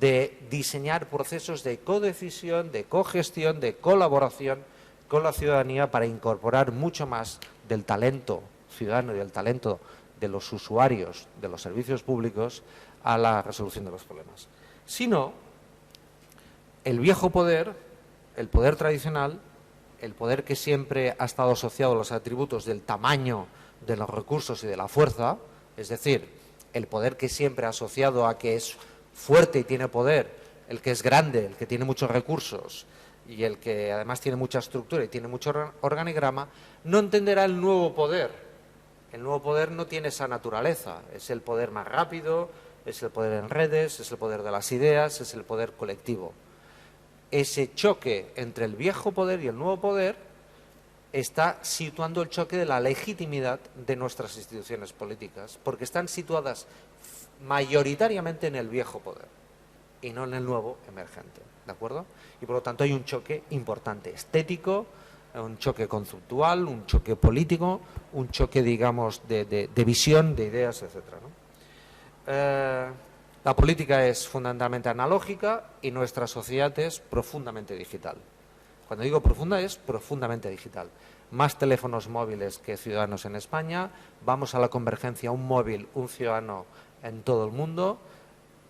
H: de diseñar procesos de codecisión, de cogestión, de colaboración con la ciudadanía para incorporar mucho más del talento ciudadano y del talento de los usuarios de los servicios públicos a la resolución de los problemas. Si no, el viejo poder, el poder tradicional, el poder que siempre ha estado asociado a los atributos del tamaño de los recursos y de la fuerza, es decir, el poder que siempre ha asociado a que es fuerte y tiene poder, el que es grande, el que tiene muchos recursos y el que además tiene mucha estructura y tiene mucho organigrama, no entenderá el nuevo poder. El nuevo poder no tiene esa naturaleza, es el poder más rápido, es el poder en redes, es el poder de las ideas, es el poder colectivo. Ese choque entre el viejo poder y el nuevo poder está situando el choque de la legitimidad de nuestras instituciones políticas, porque están situadas mayoritariamente en el viejo poder y no en el nuevo emergente, ¿de acuerdo? Y por lo tanto hay un choque importante, estético, un choque conceptual, un choque político, un choque, digamos, de visión, de ideas, etcétera, ¿no? La política es fundamentalmente analógica y nuestra sociedad es profundamente digital. Cuando digo profunda, es profundamente digital. Más teléfonos móviles que ciudadanos en España, vamos a la convergencia un móvil, un ciudadano en todo el mundo,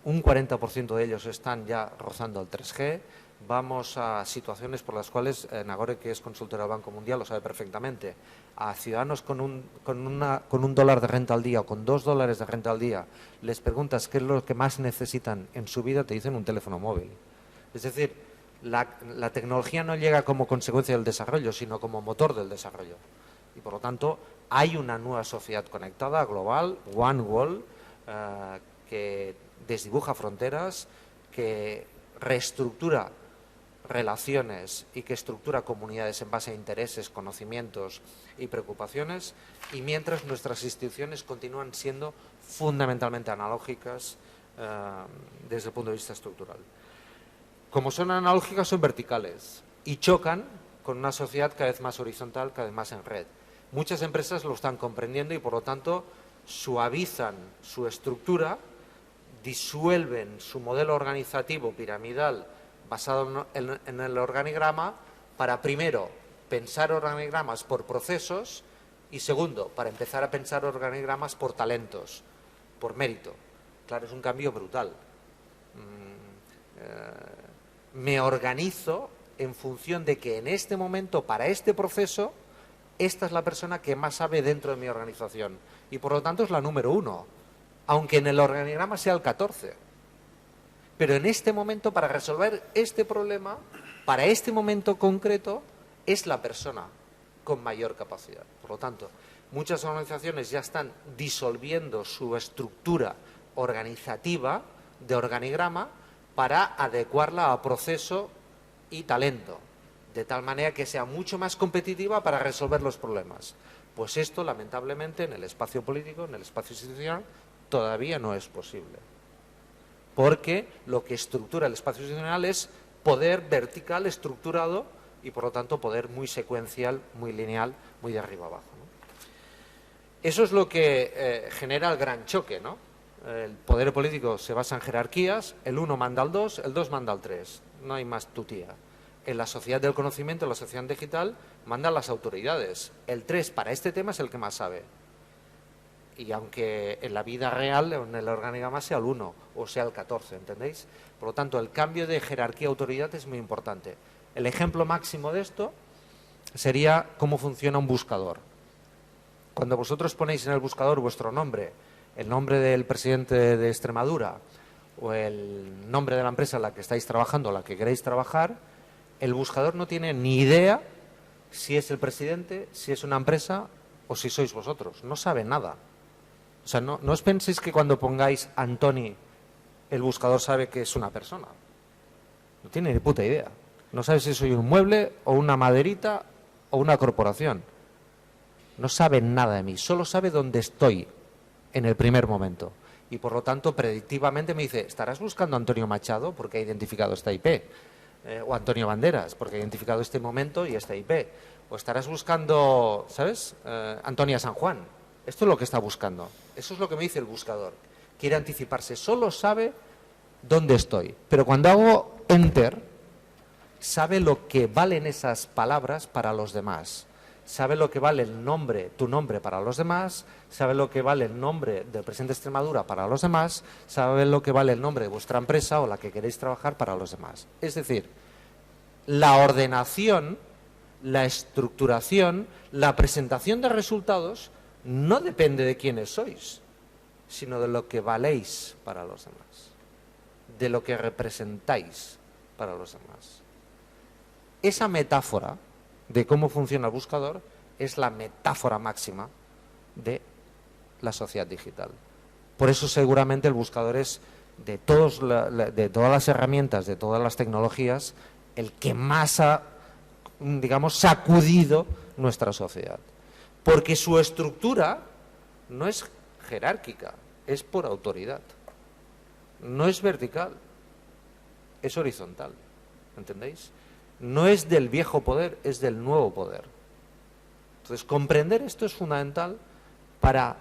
H: un 40% de ellos están ya rozando el 3G, vamos a situaciones por las cuales, Nagore, que es consultora del Banco Mundial, lo sabe perfectamente, a ciudadanos con un dólar de renta al día o con $2 de renta al día, les preguntas qué es lo que más necesitan en su vida, te dicen un teléfono móvil. Es decir, la tecnología no llega como consecuencia del desarrollo, sino como motor del desarrollo. Y por lo tanto, hay una nueva sociedad conectada, global, One World, que desdibuja fronteras, que reestructura relaciones y que estructura comunidades en base a intereses, conocimientos y preocupaciones, y mientras nuestras instituciones continúan siendo fundamentalmente analógicas desde el punto de vista estructural. Como son analógicas, son verticales y chocan con una sociedad cada vez más horizontal, cada vez más en red. Muchas empresas lo están comprendiendo y, por lo tanto, suavizan su estructura, disuelven su modelo organizativo piramidal basado en el organigrama para, primero, pensar organigramas por procesos y, segundo, para empezar a pensar organigramas por talentos, por mérito. Claro, es un cambio brutal. Me organizo en función de que en este momento, para este proceso, esta es la persona que más sabe dentro de mi organización y por lo tanto es la número 1, aunque en el organigrama sea el 14. Pero en este momento, para resolver este problema, para este momento concreto, es la persona con mayor capacidad. Por lo tanto, muchas organizaciones ya están disolviendo su estructura organizativa de organigrama para adecuarla a proceso y talento, de tal manera que sea mucho más competitiva para resolver los problemas. Pues esto, lamentablemente, en el espacio político, en el espacio institucional, todavía no es posible. Porque lo que estructura el espacio institucional es poder vertical estructurado y, por lo tanto, poder muy secuencial, muy lineal, muy de arriba abajo, ¿no? Eso es lo que genera el gran choque, ¿no? El poder político se basa en jerarquías, el 1 manda al 2, el 2 manda al 3, no hay más tutía. En la sociedad del conocimiento, en la sociedad digital, mandan las autoridades. El 3 para este tema es el que más sabe. Y aunque en la vida real, en el organigrama sea el 1 o sea el 14, ¿entendéis? Por lo tanto, el cambio de jerarquía-autoridad es muy importante. El ejemplo máximo de esto sería cómo funciona un buscador. Cuando vosotros ponéis en el buscador vuestro nombre, el nombre del presidente de Extremadura o el nombre de la empresa en la que estáis trabajando, la que queréis trabajar, el buscador no tiene ni idea si es el presidente, si es una empresa o si sois vosotros. No sabe nada. O sea, no os penséis que cuando pongáis Antoni, el buscador sabe que es una persona. No tiene ni puta idea. No sabe si soy un mueble o una maderita o una corporación. No sabe nada de mí, solo sabe dónde estoy en el primer momento. Y por lo tanto, predictivamente me dice, ¿estarás buscando a Antonio Machado porque ha identificado esta IP? O Antonio Banderas porque ha identificado este momento y esta IP. O estarás buscando, ¿sabes? Antonia San Juan. Esto es lo que está buscando. Eso es lo que me dice el buscador. Quiere anticiparse, solo sabe dónde estoy. Pero cuando hago Enter, sabe lo que valen esas palabras para los demás. Sabe lo que vale el nombre, tu nombre para los demás, sabe lo que vale el nombre del presidente de Extremadura para los demás, sabe lo que vale el nombre de vuestra empresa o la que queréis trabajar para los demás. Es decir, la ordenación, la estructuración, la presentación de resultados no depende de quiénes sois, sino de lo que valéis para los demás, de lo que representáis para los demás. Esa metáfora de cómo funciona el buscador es la metáfora máxima de la sociedad digital. Por eso seguramente el buscador es de todas las herramientas, de todas las tecnologías, el que más ha, digamos, sacudido nuestra sociedad. Porque su estructura no es jerárquica, es por autoridad. No es vertical, es horizontal. ¿Entendéis? No es del viejo poder, es del nuevo poder. Entonces, comprender esto es fundamental para,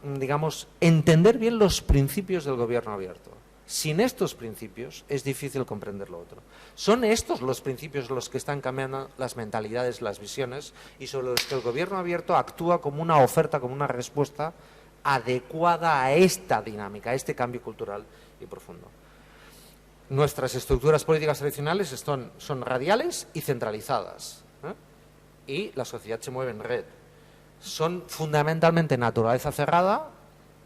H: digamos, entender bien los principios del gobierno abierto. Sin estos principios es difícil comprender lo otro. Son estos los principios los que están cambiando las mentalidades, las visiones, y sobre los que el gobierno abierto actúa como una oferta, como una respuesta adecuada a esta dinámica, a este cambio cultural y profundo. Nuestras estructuras políticas tradicionales son radiales y centralizadas, y la sociedad se mueve en red. Son fundamentalmente naturaleza cerrada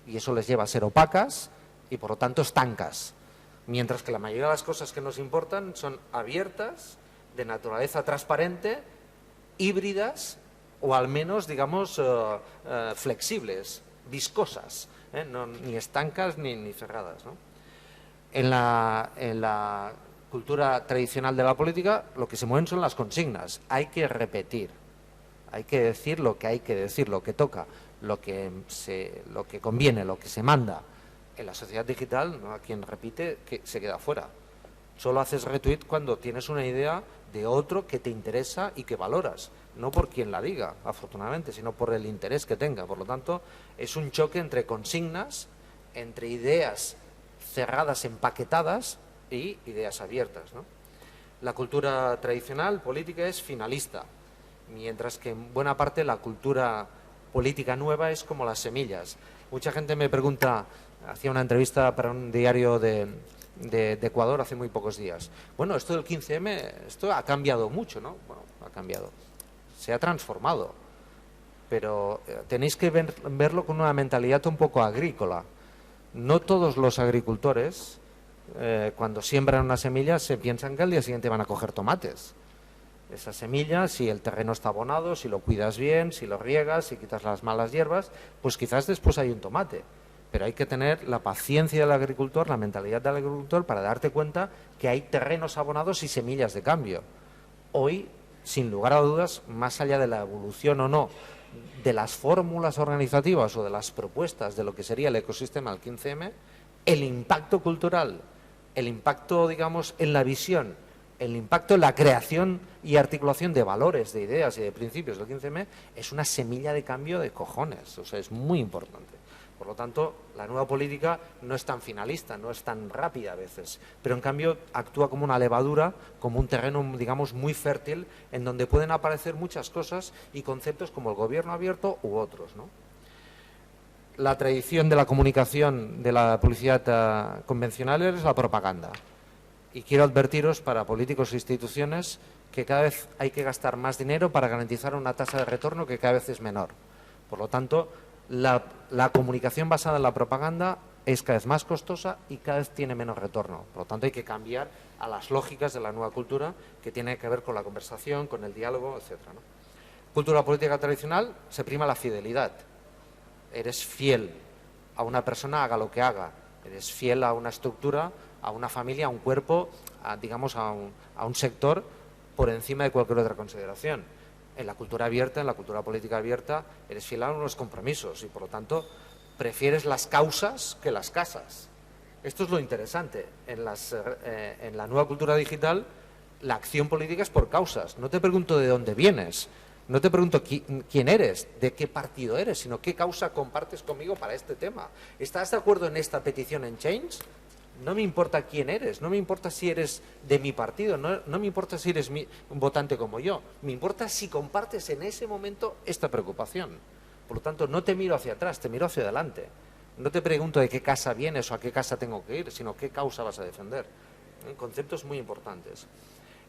H: y eso les lleva a ser opacas y por lo tanto estancas, mientras que la mayoría de las cosas que nos importan son abiertas, de naturaleza transparente, híbridas o al menos, digamos, flexibles, viscosas, ni estancas ni cerradas, ¿no? En la cultura tradicional de la política lo que se mueven son las consignas. Hay que repetir, hay que decir lo que hay que decir, lo que toca, lo que conviene, lo que se manda. En la sociedad digital, ¿no? A quien repite que se queda fuera. Solo haces retweet cuando tienes una idea de otro que te interesa y que valoras, no por quien la diga, afortunadamente, sino por el interés que tenga. Por lo tanto, es un choque entre consignas, entre ideas cerradas, empaquetadas y ideas abiertas, ¿no? La cultura tradicional política es finalista, mientras que en buena parte la cultura política nueva es como las semillas. Mucha gente me pregunta, hacía una entrevista para un diario de de Ecuador hace muy pocos días. Bueno, esto del 15M, esto ha cambiado mucho, ¿no? Bueno, ha cambiado. Se ha transformado. Pero tenéis que verlo con una mentalidad un poco agrícola. No todos los agricultores, cuando siembran una semilla, se piensan que al día siguiente van a coger tomates. Esa semilla, si el terreno está abonado, si lo cuidas bien, si lo riegas, si quitas las malas hierbas, pues quizás después hay un tomate. Pero hay que tener la paciencia del agricultor, la mentalidad del agricultor para darte cuenta que hay terrenos abonados y semillas de cambio. Hoy, sin lugar a dudas, más allá de la evolución o no de las fórmulas organizativas o de las propuestas de lo que sería el ecosistema del 15M, el impacto cultural, el impacto, digamos, en la visión, el impacto en la creación y articulación de valores, de ideas y de principios del 15M es una semilla de cambio de cojones, o sea, es muy importante. Por lo tanto, la nueva política no es tan finalista, no es tan rápida a veces, pero en cambio actúa como una levadura, como un terreno, digamos, muy fértil, en donde pueden aparecer muchas cosas y conceptos como el gobierno abierto u otros, ¿no? La tradición de la comunicación, de la publicidad convencional es la propaganda. Y quiero advertiros para políticos e instituciones que cada vez hay que gastar más dinero para garantizar una tasa de retorno que cada vez es menor. Por lo tanto, la comunicación basada en la propaganda es cada vez más costosa y cada vez tiene menos retorno. Por lo tanto, hay que cambiar a las lógicas de la nueva cultura que tiene que ver con la conversación, con el diálogo, etcétera, ¿no? Cultura política tradicional se prima la fidelidad. Eres fiel a una persona, haga lo que haga. Eres fiel a una estructura, a una familia, a un cuerpo, digamos a un sector por encima de cualquier otra consideración. En la cultura abierta, en la cultura política abierta, eres fiel a unos compromisos y por lo tanto prefieres las causas que las casas. Esto es lo interesante. En la nueva cultura digital, la acción política es por causas. No te pregunto de dónde vienes, no te pregunto quién eres, de qué partido eres, sino qué causa compartes conmigo para este tema. ¿Estás de acuerdo en esta petición en Change? No me importa quién eres, no me importa si eres de mi partido, no me importa si eres un votante como yo. Me importa si compartes en ese momento esta preocupación. Por lo tanto, no te miro hacia atrás, te miro hacia adelante. No te pregunto de qué casa vienes o a qué casa tengo que ir, sino qué causa vas a defender. Conceptos muy importantes.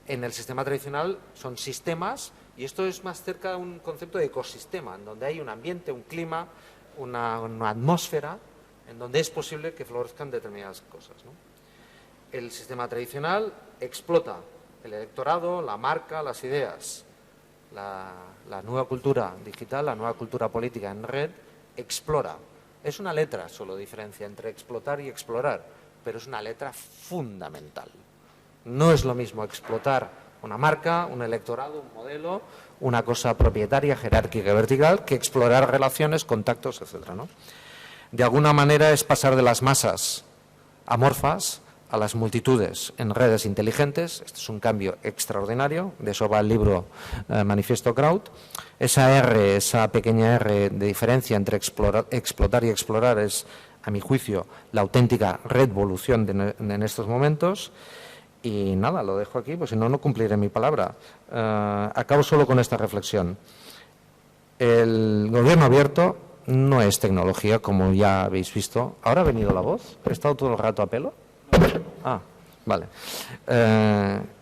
H: En el sistema tradicional son sistemas y esto es más cerca de un concepto de ecosistema, en donde hay un ambiente, un clima, una atmósfera, en donde es posible que florezcan determinadas cosas, ¿no? El sistema tradicional explota el electorado, la marca, las ideas. La nueva cultura digital, la nueva cultura política en red, explora. Es una letra solo diferencia entre explotar y explorar, pero es una letra fundamental. No es lo mismo explotar una marca, un electorado, un modelo, una cosa propietaria, jerárquica y vertical, que explorar relaciones, contactos, etcétera, ¿no? De alguna manera es pasar de las masas amorfas a las multitudes en redes inteligentes. Esto es un cambio extraordinario, de eso va el libro Manifiesto Crowd. Esa pequeña R de diferencia entre explotar y explorar es, a mi juicio, la auténtica revolución en estos momentos. Y nada, lo dejo aquí, pues si no, no cumpliré mi palabra. Acabo solo con esta reflexión. El gobierno abierto no es tecnología, como ya habéis visto. ¿Ahora ha venido la voz? ¿He estado todo el rato a pelo? Ah, vale.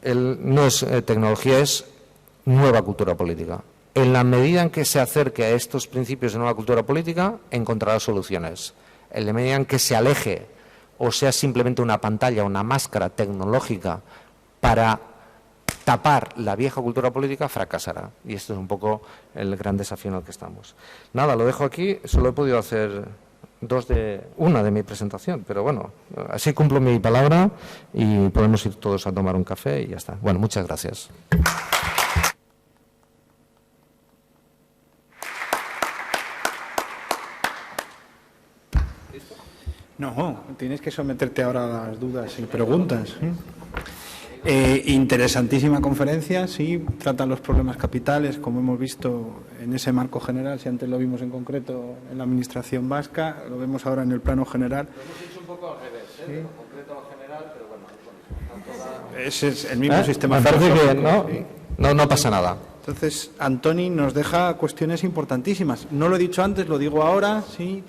H: No es tecnología, es nueva cultura política. En la medida en que se acerque a estos principios de nueva cultura política, encontrará soluciones. En la medida en que se aleje o sea simplemente una pantalla, una máscara tecnológica para tapar la vieja cultura política, fracasará. Y esto es un poco el gran desafío en el que estamos. Nada, lo dejo aquí. Solo he podido hacer una de mi presentación, pero bueno, así cumplo mi palabra y podemos ir todos a tomar un café y ya está. Bueno, muchas gracias.
A: No, tienes que someterte ahora a las dudas y preguntas. Interesantísima conferencia, sí, tratan los problemas capitales, como hemos visto en ese marco general, si antes lo vimos en concreto en la administración vasca, lo vemos ahora en el plano general.
H: Lo hemos hecho un poco al revés, ¿sí? De lo concreto a lo general, pero bueno.
A: Ese es el mismo sistema.
H: Me parece que no pasa nada.
A: Entonces, Antoni nos deja cuestiones importantísimas. No lo he dicho antes, lo digo ahora, sí.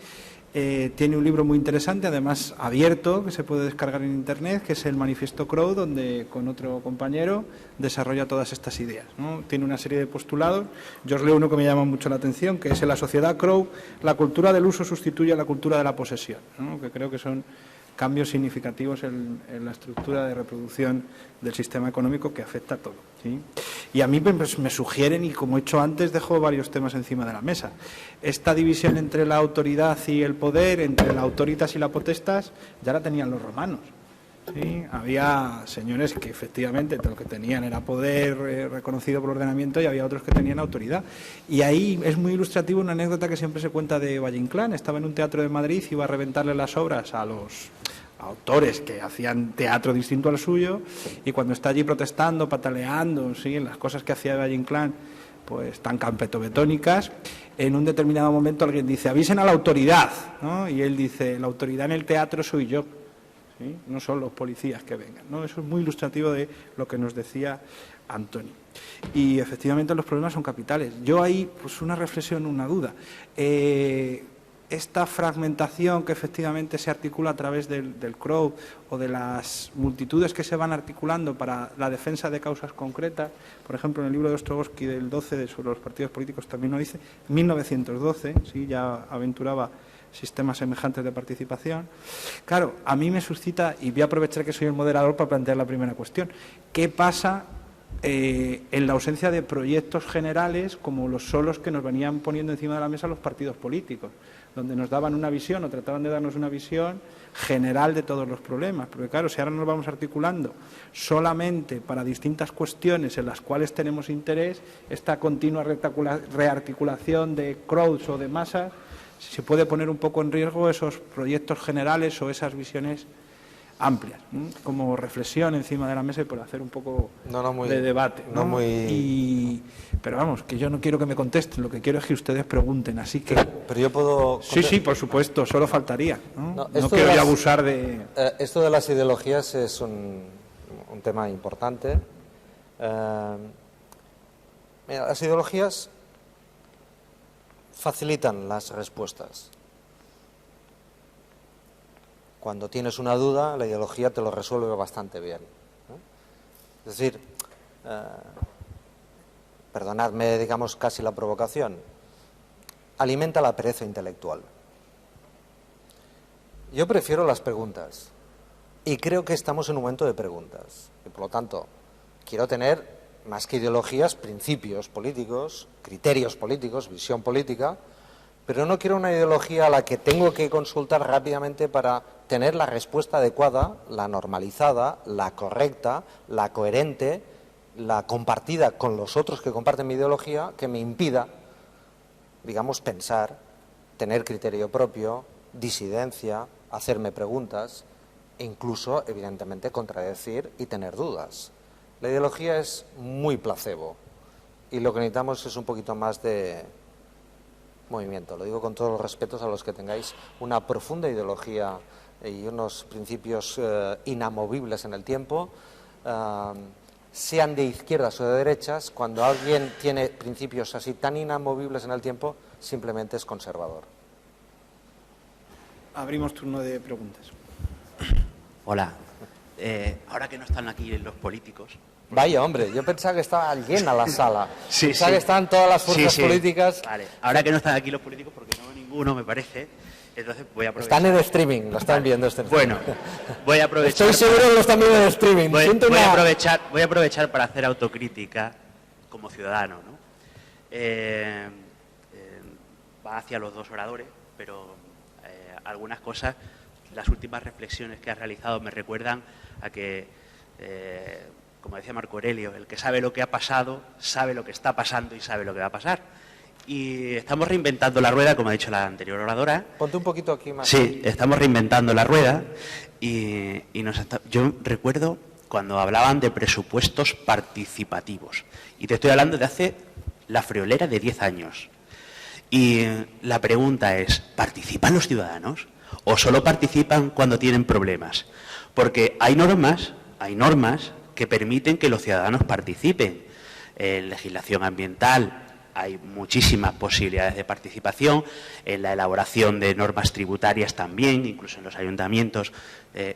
A: tiene un libro muy interesante, además abierto, que se puede descargar en Internet, que es el Manifiesto Crow, donde con otro compañero desarrolla todas estas ideas, ¿no? Tiene una serie de postulados. Yo os leo uno que me llama mucho la atención, que es: en la sociedad Crow, la cultura del uso sustituye a la cultura de la posesión, ¿no? Que creo que son cambios significativos en la estructura de reproducción del sistema económico que afecta a todo, ¿sí? Y a mí pues, me sugieren, y como he hecho antes, dejo varios temas encima de la mesa. Esta división entre la autoridad y el poder, entre la autoritas y la potestas, ya la tenían los romanos, ¿sí? Había señores que efectivamente lo que tenían era poder reconocido por ordenamiento, y había otros que tenían autoridad. Y ahí es muy ilustrativo una anécdota que siempre se cuenta de Valle Inclán. Estaba en un teatro de Madrid, iba a reventarle las obras a los autores que hacían teatro distinto al suyo, y cuando está allí protestando, pataleando, ¿sí?, en las cosas que hacía Valle Inclán, pues tan campetobetónicas, en un determinado momento alguien dice: avisen a la autoridad, ¿no? Y él dice: la autoridad en el teatro soy yo, ¿sí? No son los policías que vengan, ¿no? Eso es muy ilustrativo de lo que nos decía Antonio. Y efectivamente los problemas son capitales. Yo ahí, pues una reflexión, una duda. Esta fragmentación que efectivamente se articula a través del Crow, o de las multitudes que se van articulando para la defensa de causas concretas, por ejemplo, en el libro de Ostrovsky del 12 sobre los partidos políticos también lo dice, 1912, ¿sí?, ya aventuraba sistemas semejantes de participación. Claro, a mí me suscita, y voy a aprovechar que soy el moderador para plantear la primera cuestión: ¿qué pasa en la ausencia de proyectos generales como los solos que nos venían poniendo encima de la mesa los partidos políticos, donde nos daban una visión, o trataban de darnos una visión general de todos los problemas? Porque claro, si ahora nos vamos articulando solamente para distintas cuestiones en las cuales tenemos interés, esta continua rearticulación de crowds o de masas, se puede poner un poco en riesgo esos proyectos generales o esas visiones amplias, ¿no? Como reflexión encima de la mesa y por hacer un poco de debate, ¿no? Pero vamos, que yo no quiero que me contesten, lo que quiero es que ustedes pregunten, así que...
H: Pero yo puedo...
A: Sí, por supuesto, solo faltaría, ¿no? No quiero yo abusar de...
H: Esto de las ideologías es un tema importante. Mira, las ideologías facilitan las respuestas. Cuando tienes una duda, la ideología te lo resuelve bastante bien, ¿no? Es decir, perdonadme, digamos, casi la provocación, alimenta la pereza intelectual. Yo prefiero las preguntas, y creo que estamos en un momento de preguntas, y por lo tanto quiero tener, más que ideologías, principios políticos, criterios políticos, visión política, pero no quiero una ideología a la que tengo que consultar rápidamente para tener la respuesta adecuada, la normalizada, la correcta, la coherente, la compartida con los otros que comparten mi ideología, que me impida, digamos, pensar, tener criterio propio, disidencia, hacerme preguntas e incluso, evidentemente, contradecir y tener dudas. La ideología es muy placebo y lo que necesitamos es un poquito más de movimiento. Lo digo con todos los respetos a los que tengáis una profunda ideología y unos principios inamovibles en el tiempo, sean de izquierdas o de derechas. Cuando alguien tiene principios así tan inamovibles en el tiempo, simplemente es conservador.
A: Abrimos turno de preguntas.
I: Hola. Ahora que no están aquí los políticos...
H: Vaya, hombre, yo pensaba que estaba llena la sala.
I: Sí,
H: pensaba que estaban todas las fuerzas políticas.
I: Vale, ahora que no están aquí los políticos, porque no ninguno, me parece, entonces voy a aprovechar...
H: Están en streaming, lo están viendo.
I: Bueno, voy a aprovechar...
H: Estoy seguro que lo están viendo en streaming.
I: Voy a aprovechar para hacer autocrítica como ciudadano, ¿no? Va hacia los dos oradores, pero algunas cosas, las últimas reflexiones que has realizado me recuerdan a que... como decía Marco Aurelio, el que sabe lo que ha pasado, sabe lo que está pasando y sabe lo que va a pasar. Y estamos reinventando la rueda, como ha dicho la anterior oradora.
H: Ponte un poquito aquí más.
I: Sí, estamos reinventando la rueda yo recuerdo cuando hablaban de presupuestos participativos. Y te estoy hablando de hace la friolera de 10 años. Y la pregunta es, ¿participan los ciudadanos o solo participan cuando tienen problemas? Porque hay normas que permiten que los ciudadanos participen. En legislación ambiental hay muchísimas posibilidades de participación, en la elaboración de normas tributarias también, incluso en los ayuntamientos.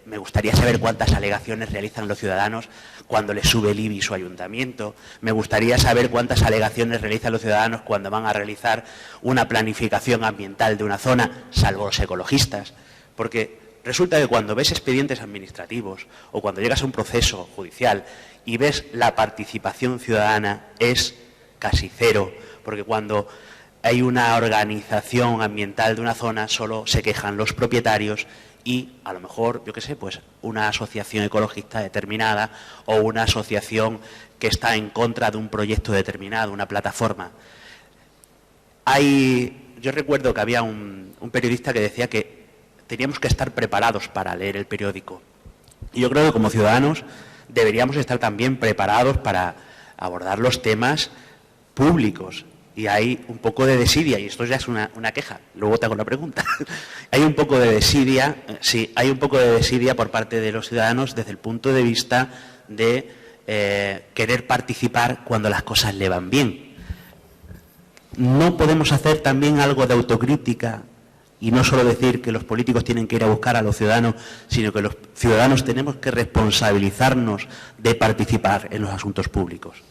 I: Me gustaría saber cuántas alegaciones realizan los ciudadanos cuando les sube el IBI su ayuntamiento. Me gustaría saber cuántas alegaciones realizan los ciudadanos cuando van a realizar una planificación ambiental de una zona, salvo los ecologistas. Porque resulta que cuando ves expedientes administrativos o cuando llegas a un proceso judicial y ves la participación ciudadana es casi cero, porque cuando hay una organización ambiental de una zona solo se quejan los propietarios y a lo mejor, yo qué sé, pues una asociación ecologista determinada o una asociación que está en contra de un proyecto determinado, una plataforma. Yo recuerdo que había un periodista que decía que teníamos que estar preparados para leer el periódico. Y yo creo que como ciudadanos deberíamos estar también preparados para abordar los temas públicos. Y hay un poco de desidia, y esto ya es una queja, luego te hago la pregunta. Hay un poco de desidia, sí, hay un poco de desidia por parte de los ciudadanos desde el punto de vista de querer participar cuando las cosas le van bien. ¿No podemos hacer también algo de autocrítica y no solo decir que los políticos tienen que ir a buscar a los ciudadanos, sino que los ciudadanos tenemos que responsabilizarnos de participar en los asuntos públicos?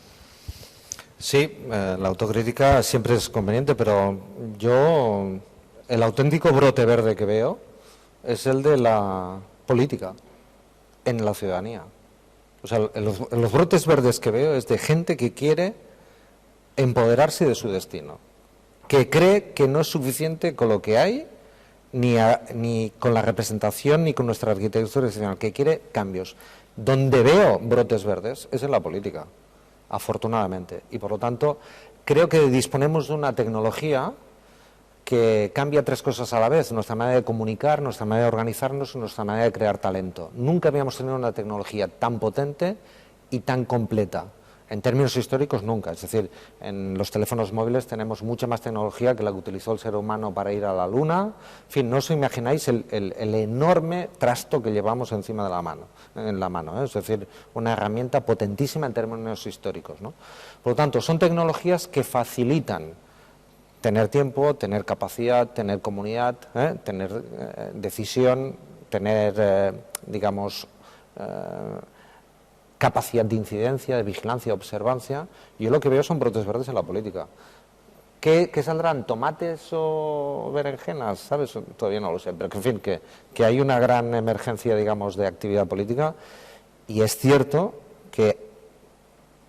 H: Sí, la autocrítica siempre es conveniente, pero yo, el auténtico brote verde que veo es el de la política en la ciudadanía. O sea, los brotes verdes que veo es de gente que quiere empoderarse de su destino, que cree que no es suficiente con lo que hay, ni con la representación, ni con nuestra arquitectura institucional, que quiere cambios. Donde veo brotes verdes es en la política, afortunadamente, y por lo tanto creo que disponemos de una tecnología que cambia tres cosas a la vez: nuestra manera de comunicar, nuestra manera de organizarnos y nuestra manera de crear talento. Nunca habíamos tenido una tecnología tan potente y tan completa. En términos históricos, nunca. Es decir, en los teléfonos móviles tenemos mucha más tecnología que la que utilizó el ser humano para ir a la Luna. En fin, no os imagináis el enorme trasto que llevamos encima de en la mano, ¿eh? Es decir, una herramienta potentísima en términos históricos, ¿no? Por lo tanto, son tecnologías que facilitan tener tiempo, tener capacidad, tener comunidad, tener decisión, tener, capacidad de incidencia, de vigilancia, de observancia. Yo lo que veo son brotes verdes en la política. ¿Qué saldrán? ¿Tomates o berenjenas? ¿Sabes? Todavía no lo sé, pero que, en fin, que hay una gran emergencia, digamos, de actividad política, y es cierto que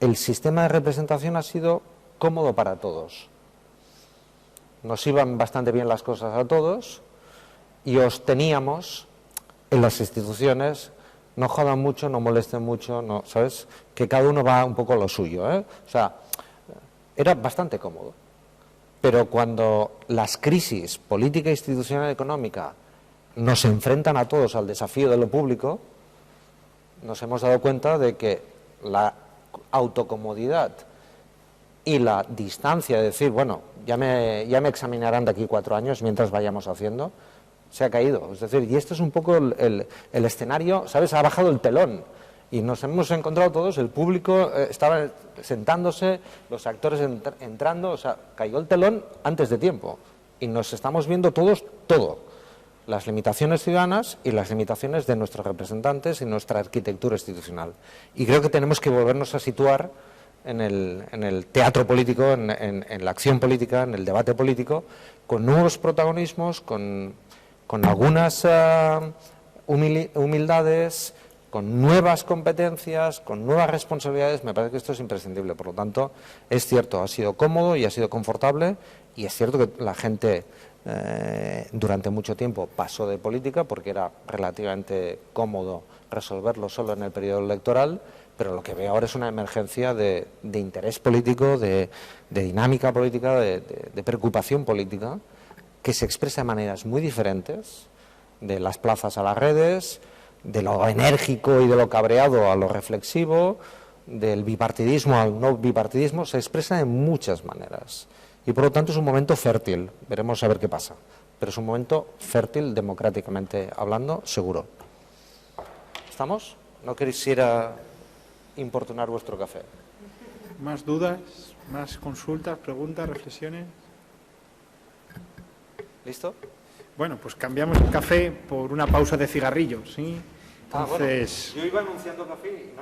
H: el sistema de representación ha sido cómodo para todos. Nos iban bastante bien las cosas a todos y os teníamos en las instituciones. No jodan mucho, no molesten mucho, no, ¿sabes? Que cada uno va un poco a lo suyo, ¿eh? O sea, era bastante cómodo. Pero cuando las crisis política, institucional y económica nos enfrentan a todos al desafío de lo público, nos hemos dado cuenta de que la autocomodidad y la distancia de decir, bueno, ya me examinarán de aquí 4 años mientras vayamos haciendo, se ha caído. Es decir, y este es un poco el escenario, ¿sabes? Ha bajado el telón y nos hemos encontrado todos, el público estaba sentándose, los actores entrando, o sea, cayó el telón antes de tiempo y nos estamos viendo todos todo, las limitaciones ciudadanas y las limitaciones de nuestros representantes y nuestra arquitectura institucional. Y creo que tenemos que volvernos a situar en el teatro político, en la acción política, en el debate político, con nuevos protagonismos, con algunas humildades, con nuevas competencias, con nuevas responsabilidades. Me parece que esto es imprescindible. Por lo tanto, es cierto, ha sido cómodo y ha sido confortable, y es cierto que la gente durante mucho tiempo pasó de política porque era relativamente cómodo resolverlo solo en el periodo electoral, pero lo que veo ahora es una emergencia de interés político, de dinámica política, de preocupación política, que se expresa de maneras muy diferentes, de las plazas a las redes, de lo enérgico y de lo cabreado a lo reflexivo, del bipartidismo al no bipartidismo, se expresa de muchas maneras. Y por lo tanto es un momento fértil, veremos a ver qué pasa, pero es un momento fértil democráticamente hablando, seguro. ¿Estamos? ¿No queréis ir a importunar vuestro café?
A: ¿Más dudas? ¿Más consultas, preguntas, reflexiones?
H: ¿Listo?
A: Bueno, pues cambiamos el café por una pausa de cigarrillos, ¿sí?
H: Bueno,
A: Entonces...
H: yo iba anunciando café.